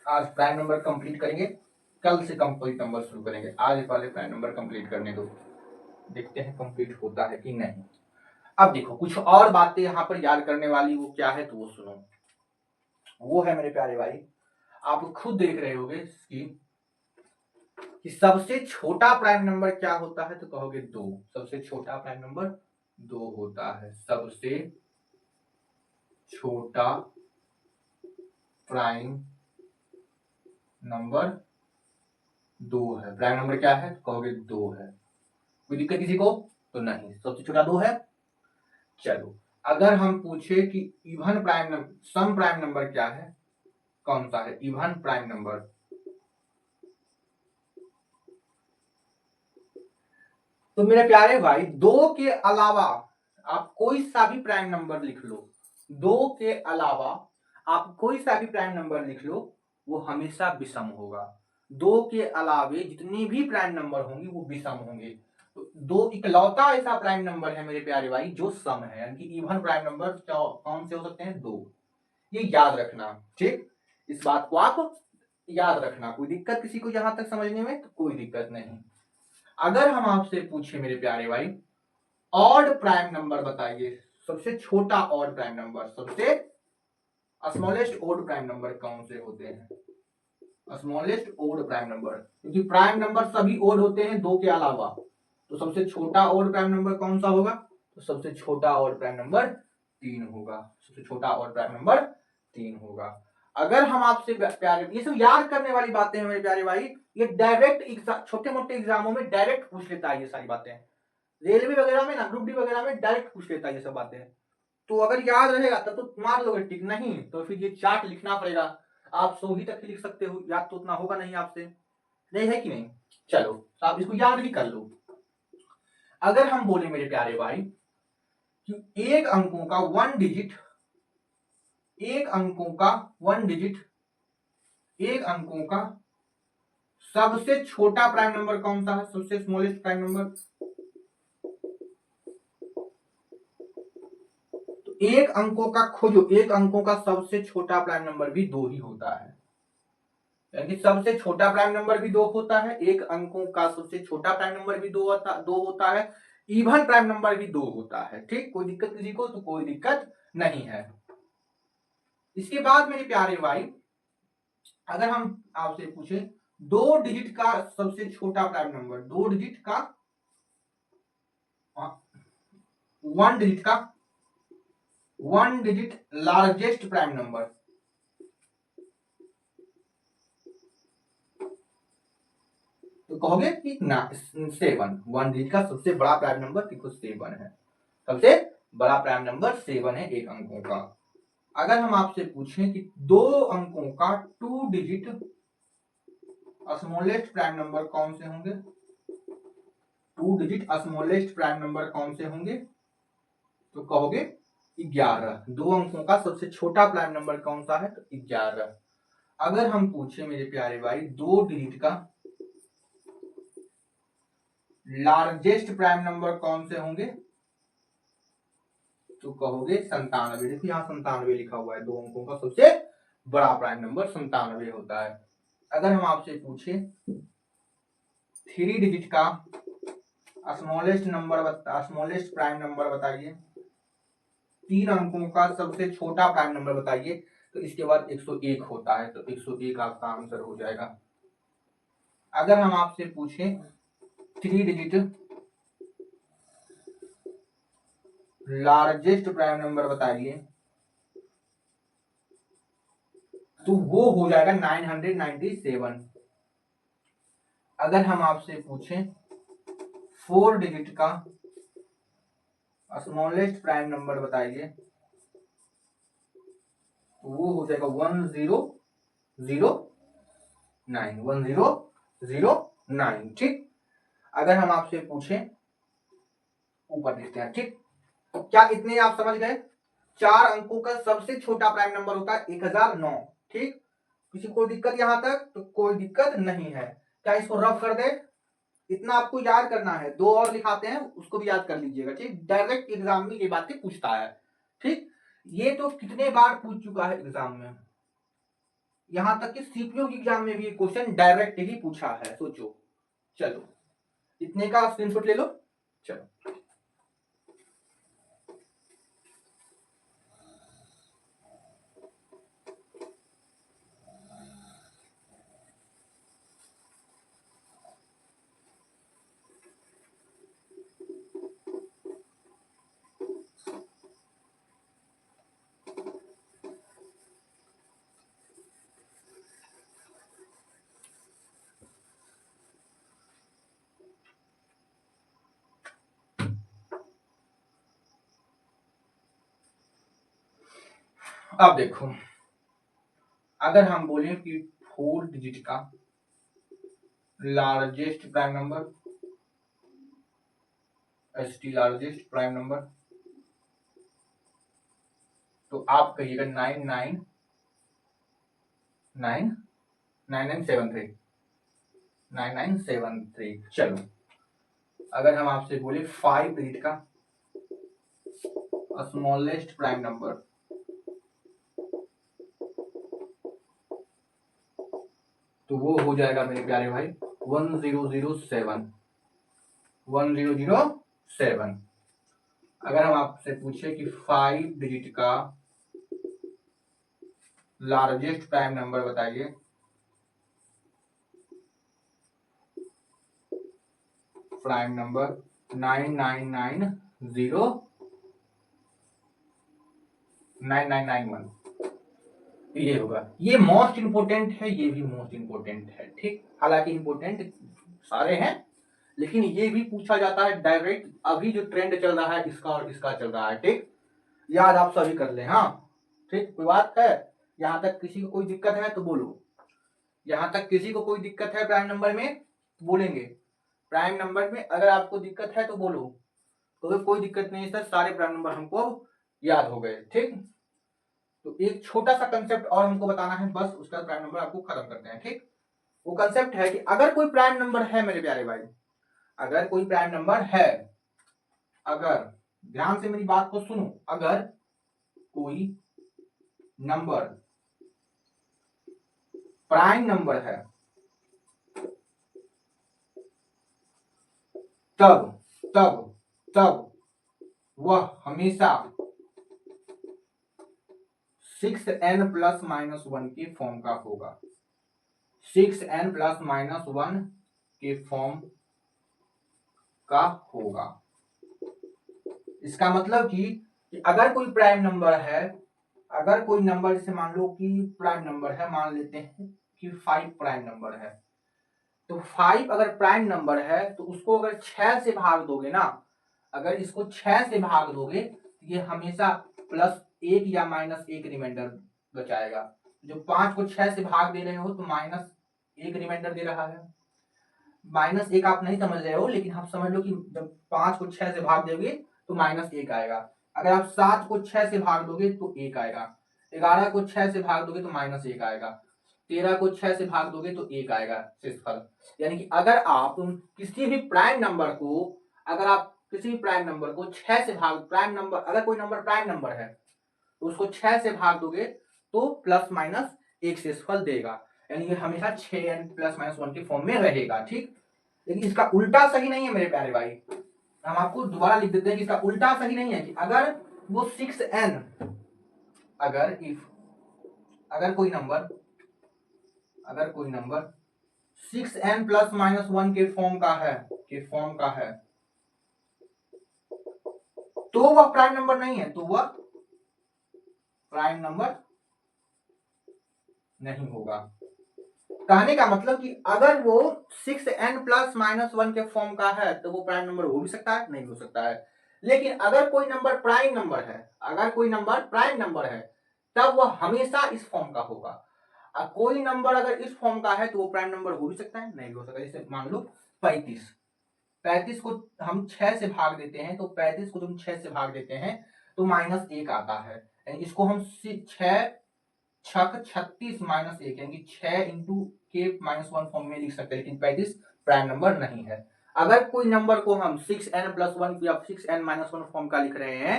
आज प्राइम नंबर कंप्लीट करेंगे, कल से कंप्लीट नंबर शुरू करेंगे। आज वाले प्राइम नंबर कंप्लीट करने दो, देखते हैं कंप्लीट होता है कि नहीं। अब देखो कुछ और बातें यहाँ पर याद करने वाली, वो क्या है तो वो सुनो। वो है मेरे प्यारे भाई, आप खुद देख रहे होगे कि सबसे छोटा प्राइम नंबर क्या होता है, तो कहोगे 2। सबसे छोटा प्राइम नंबर 2 होता है। सबसे छोटा प्राइम नंबर 2 है। प्राइम नंबर क्या है, तो कहोगे 2 है। कोई दिक्कत किसी को, तो नहीं, सबसे छोटा 2 है। चलो अगर हम पूछे कि इवन प्राइम नंबर, सम प्राइम नंबर क्या है, कौन सा है इवन प्राइम नंबर, तो मेरे प्यारे भाई 2 के अलावा आप कोई सा भी प्राइम नंबर लिख लो, 2 के अलावा आप कोई सा भी प्राइम नंबर लिख लो, वो हमेशा विषम होगा। 2 के अलावे जितनी भी प्राइम नंबर होंगी वो विषम होंगे। तो 2 इकलौता ऐसा प्राइम नंबर है मेरे प्यारे भाई जो सम है, यानी कि इवन प्राइम नंबर कौन से हो सकते हैं, 2। ये याद रखना, ठीक। इस बात को आप याद रखना। कोई दिक्कत किसी को यहां तक समझने में, तो कोई दिक्कत नहीं। अगर हम आपसे पूछे मेरे प्यारे भाई ऑड प्राइम नंबर बताइए, सबसे छोटा ऑड प्राइम नंबर, सबसे स्मॉलेस्ट ऑड प्राइम नंबर कौन से होते हैं, स्मॉलेस्ट ऑड प्राइम नंबर, क्योंकि प्राइम नंबर सभी ऑड होते हैं 2 के अलावा, तो सबसे छोटा ऑड प्राइम नंबर कौन सा होगा, तो सबसे छोटा ऑड प्राइम नंबर 3 होगा। सबसे छोटा ऑड प्राइम नंबर 3 होगा। अगर हम आपसे प्यारे, ये सब याद करने वाली बातें हैं मेरे प्यारे भाई, ये डायरेक्ट छोटे मोटे एग्जामों में डायरेक्ट पूछ लेता है ये सारी बातें, रेलवे वगैरह में ना, ग्रुप डी वगैरह में डायरेक्ट पूछ लेता है ये सब बातें। तो अगर याद रहेगा तब तो मार लोगे टिक, नहीं तो फिर ये चार्ट लिखना पड़ेगा। आप 100 ही तक ही लिख सकते हो, याद तो उतना होगा नहीं आपसे, नहीं है कि नहीं। चलो तो आप इसको याद भी कर लो। अगर हम बोले मेरे प्यारे भाई कि एक अंकों का 1 डिजिट, एक अंकों का 1 डिजिट, एक अंकों का सबसे छोटा प्राइम नंबर कौन सा है, सबसे स्मॉलेस्ट प्राइम नंबर, एक अंकों का खोजो, एक अंकों का सबसे छोटा प्राइम नंबर भी 2 ही होता है, यानी सबसे छोटा प्राइम नंबर भी 2 होता है, एक अंकों का सबसे छोटा प्राइम नंबर भी 2 होता है, इवन प्राइम नंबर भी 2 होता है, ठीक। कोई दिक्कत किसी को, तो कोई दिक्कत नहीं है। इसके बाद मेरे प्यारे भाई अगर हम आपसे पूछे 2 डिजिट का सबसे छोटा प्राइम नंबर, 2 डिजिट का, 1 डिजिट का, 1 डिजिट लार्जेस्ट प्राइम नंबर, तो कहोगे कि ना 7, 1 डिजिट का सबसे बड़ा प्राइम नंबर देखो 7 है, सबसे बड़ा प्राइम नंबर 7 है एक अंकों का। अगर हम आपसे पूछें कि 2 अंकों का 2 डिजिट स्मॉलेस्ट प्राइम नंबर कौन से होंगे, 2 डिजिट स्मॉलेस्ट प्राइम नंबर कौन से होंगे, तो कहोगे 11। 2 अंकों का सबसे छोटा प्राइम नंबर कौन सा है, तो 11। अगर हम पूछे मेरे प्यारे भाई 2 डिजिट का लार्जेस्ट प्राइम नंबर कौन से होंगे, तो कहोगे 97। देखो यहाँ 97 लिखा हुआ है, 2 अंकों का सबसे बड़ा प्राइम नंबर 97 होता है। अगर हम आपसे पूछे 3 डिजिट का स्मॉलेस्ट प्राइम नंबर बताइए, 3 अंकों का सबसे छोटा प्राइम नंबर बताइए, तो इसके बाद 101 होता है, तो 101 आपका आंसर हो जाएगा। अगर हम आपसे पूछे 3 डिजिट लार्जेस्ट प्राइम नंबर बताइए, तो वो हो जाएगा 997। अगर हम आपसे पूछें 4 डिजिट का स्मॉलेस्ट प्राइम नंबर बताइए, तो वो हो जाएगा 1009। ठीक। अगर हम आपसे पूछें, ऊपर देखते हैं, ठीक, क्या इतने आप समझ गए? 4 अंकों का सबसे छोटा प्राइम नंबर होता है 1009। ठीक, किसी को दिक्कत यहां तक? तो कोई दिक्कत नहीं है। क्या इसको रफ कर दे? इतना आपको याद करना है, 2 और लिखाते हैं, उसको भी याद कर लीजिएगा। ठीक, डायरेक्ट एग्जाम में ये बातें पूछता है। ठीक, ये तो कितने बार पूछ चुका है एग्जाम में, यहां तक कि सीपीयू एग्जाम में भी क्वेश्चन डायरेक्ट ही पूछा है, सोचो। चलो, इतने का स्क्रीनशॉट ले लो। चलो, अब देखो, अगर हम बोले कि 4 डिजिट का largest prime number, ST largest prime number, तो आप कहिएगा 9973। चलो, अगर हम आपसे बोले 5 डिजिट का स्मॉलेस्ट प्राइम नंबर, तो वो हो जाएगा मेरे प्यारे भाई 1007। अगर हम आपसे पूछे कि 5 डिजिट का लार्जेस्ट प्राइम नंबर बताइए, प्राइम नंबर 9991। ये होगा, ये मोस्ट इंपोर्टेंट है, ये भी मोस्ट इंपोर्टेंट है। ठीक, हालांकि इंपोर्टेंट सारे हैं, लेकिन ये भी पूछा जाता है डायरेक्ट। अभी जो ट्रेंड चल रहा है इसका और इसका चल रहा है। ठीक, याद आप सभी कर ले। हाँ, ठीक, कोई बात है? यहां तक किसी को कोई दिक्कत है तो बोलो। यहां तक किसी को कोई दिक्कत है प्राइम नंबर में, बोलेंगे। प्राइम नंबर में अगर आपको दिक्कत है तो बोलो। तो कोई दिक्कत नहीं सर, सारे प्राइम नंबर हमको याद हो गए। ठीक, तो एक छोटा सा कंसेप्ट और हमको बताना है, बस उसका प्राइम नंबर आपको खत्म करते हैं। ठीक, वो कंसेप्ट है कि अगर कोई प्राइम नंबर है मेरे प्यारे भाई, अगर कोई प्राइम नंबर है, अगर, ध्यान से मेरी बात को सुनो, अगर कोई नंबर प्राइम नंबर है, तब तब तब वह हमेशा 6n+-1 के फॉर्म का होगा। 6n+-1 के फॉर्म का होगा। इसका मतलब कि अगर कोई प्राइम नंबर है, अगर कोई नंबर, जैसे मान लो कि प्राइम नंबर है, मान लेते हैं कि 5 प्राइम नंबर है, तो 5 अगर प्राइम नंबर है तो उसको अगर 6 से भाग दोगे ना, अगर इसको 6 से भाग दोगे तो ये हमेशा +1 या -1 रिमाइंडर बचाएगा। जो 5 को 6 से भाग दे रहे हो तो एक रिमाइंडर दे रहा है। -1 आप नहीं समझ रहे हो, लेकिन आप समझ लो कि जब 5 को 6 से भाग दोगे तो -1 आएगा। अगर आप 7 को 6 से भाग दोगे तो 1 आएगा। 11 को 6 से भाग दोगे तो -1 आएगा। 13 को 6 से भाग दोगे तो 1 आएगा शेषफल। यानी कि अगर आप किसी भी प्राइम नंबर को, अगर आप किसी भी प्राइम नंबर को 6 से भाग, प्राइम नंबर, अगर कोई नंबर प्राइम नंबर है तो उसको 6 से भाग दोगे तो ±1 शेषफल देगा। यानी कि हमेशा 6n ±1 के फॉर्म में रहेगा। ठीक, लेकिन इसका उल्टा सही नहीं है मेरे प्यारे भाई। हम आपको दोबारा लिख देते हैं कि इसका उल्टा सही नहीं है कि अगर वो 6n, अगर कोई नंबर 6n ±1 के फॉर्म का है तो वह प्राइम नंबर नहीं है, तो वह प्राइम नंबर नहीं होगा। कहने का मतलब कि अगर वो 6n ±1 के फॉर्म का है तो वो प्राइम नंबर हो भी सकता है, नहीं हो सकता है। लेकिन अगर कोई नंबर प्राइम नंबर है तब वह हमेशा इस फॉर्म का होगा। कोई नंबर अगर इस फॉर्म का है तो वो प्राइम नंबर हो भी सकता है, नहीं हो सकता। जैसे मान लो 35 को हम 6 से भाग देते हैं, तो 35 को तुम 6 से भाग देते हैं तो -1 आता है। यानी इसको हम 6 छक 36 -1 यानी 6 इंटू के -1 फॉर्म में लिख सकते हैं, लेकिन 35 प्राइम नंबर नहीं है। अगर कोई नंबर को हम 6n + 1 या 6n - 1 फॉर्म का लिख रहे हैं,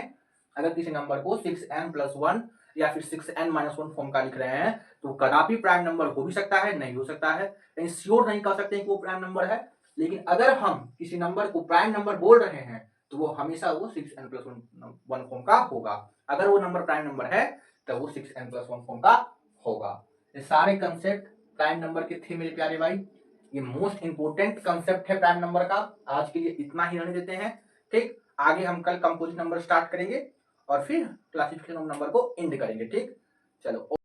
अगर किसी नंबर को 6n + 1 या फिर 6n - 1 फॉर्म का लिख रहे हैं तो कदापि प्राइम नंबर हो भी सकता है, नहीं हो सकता है। यानी श्योर नहीं कह सकते कि वो प्राइम नंबर है। लेकिन अगर हम किसी नंबर को प्राइम नंबर बोल रहे हैं तो वो हमेशा वो 6n + 1 फॉर्म का होगा। अगर वो नंबर प्राइम नंबर है तो वो 6n + 1 फॉर्म का होगा। ये सारे कंसेप्ट प्राइम नंबर के थे मेरे प्यारे भाई। ये मोस्ट इंपोर्टेंट कंसेप्ट है प्राइम नंबर का। आज के लिए इतना ही रहने देते हैं। ठीक, आगे हम कल कंपोजिट नंबर स्टार्ट करेंगे और फिर क्लासिफिकेशन ऑफ नंबर को एंड करेंगे। ठीक, चलो।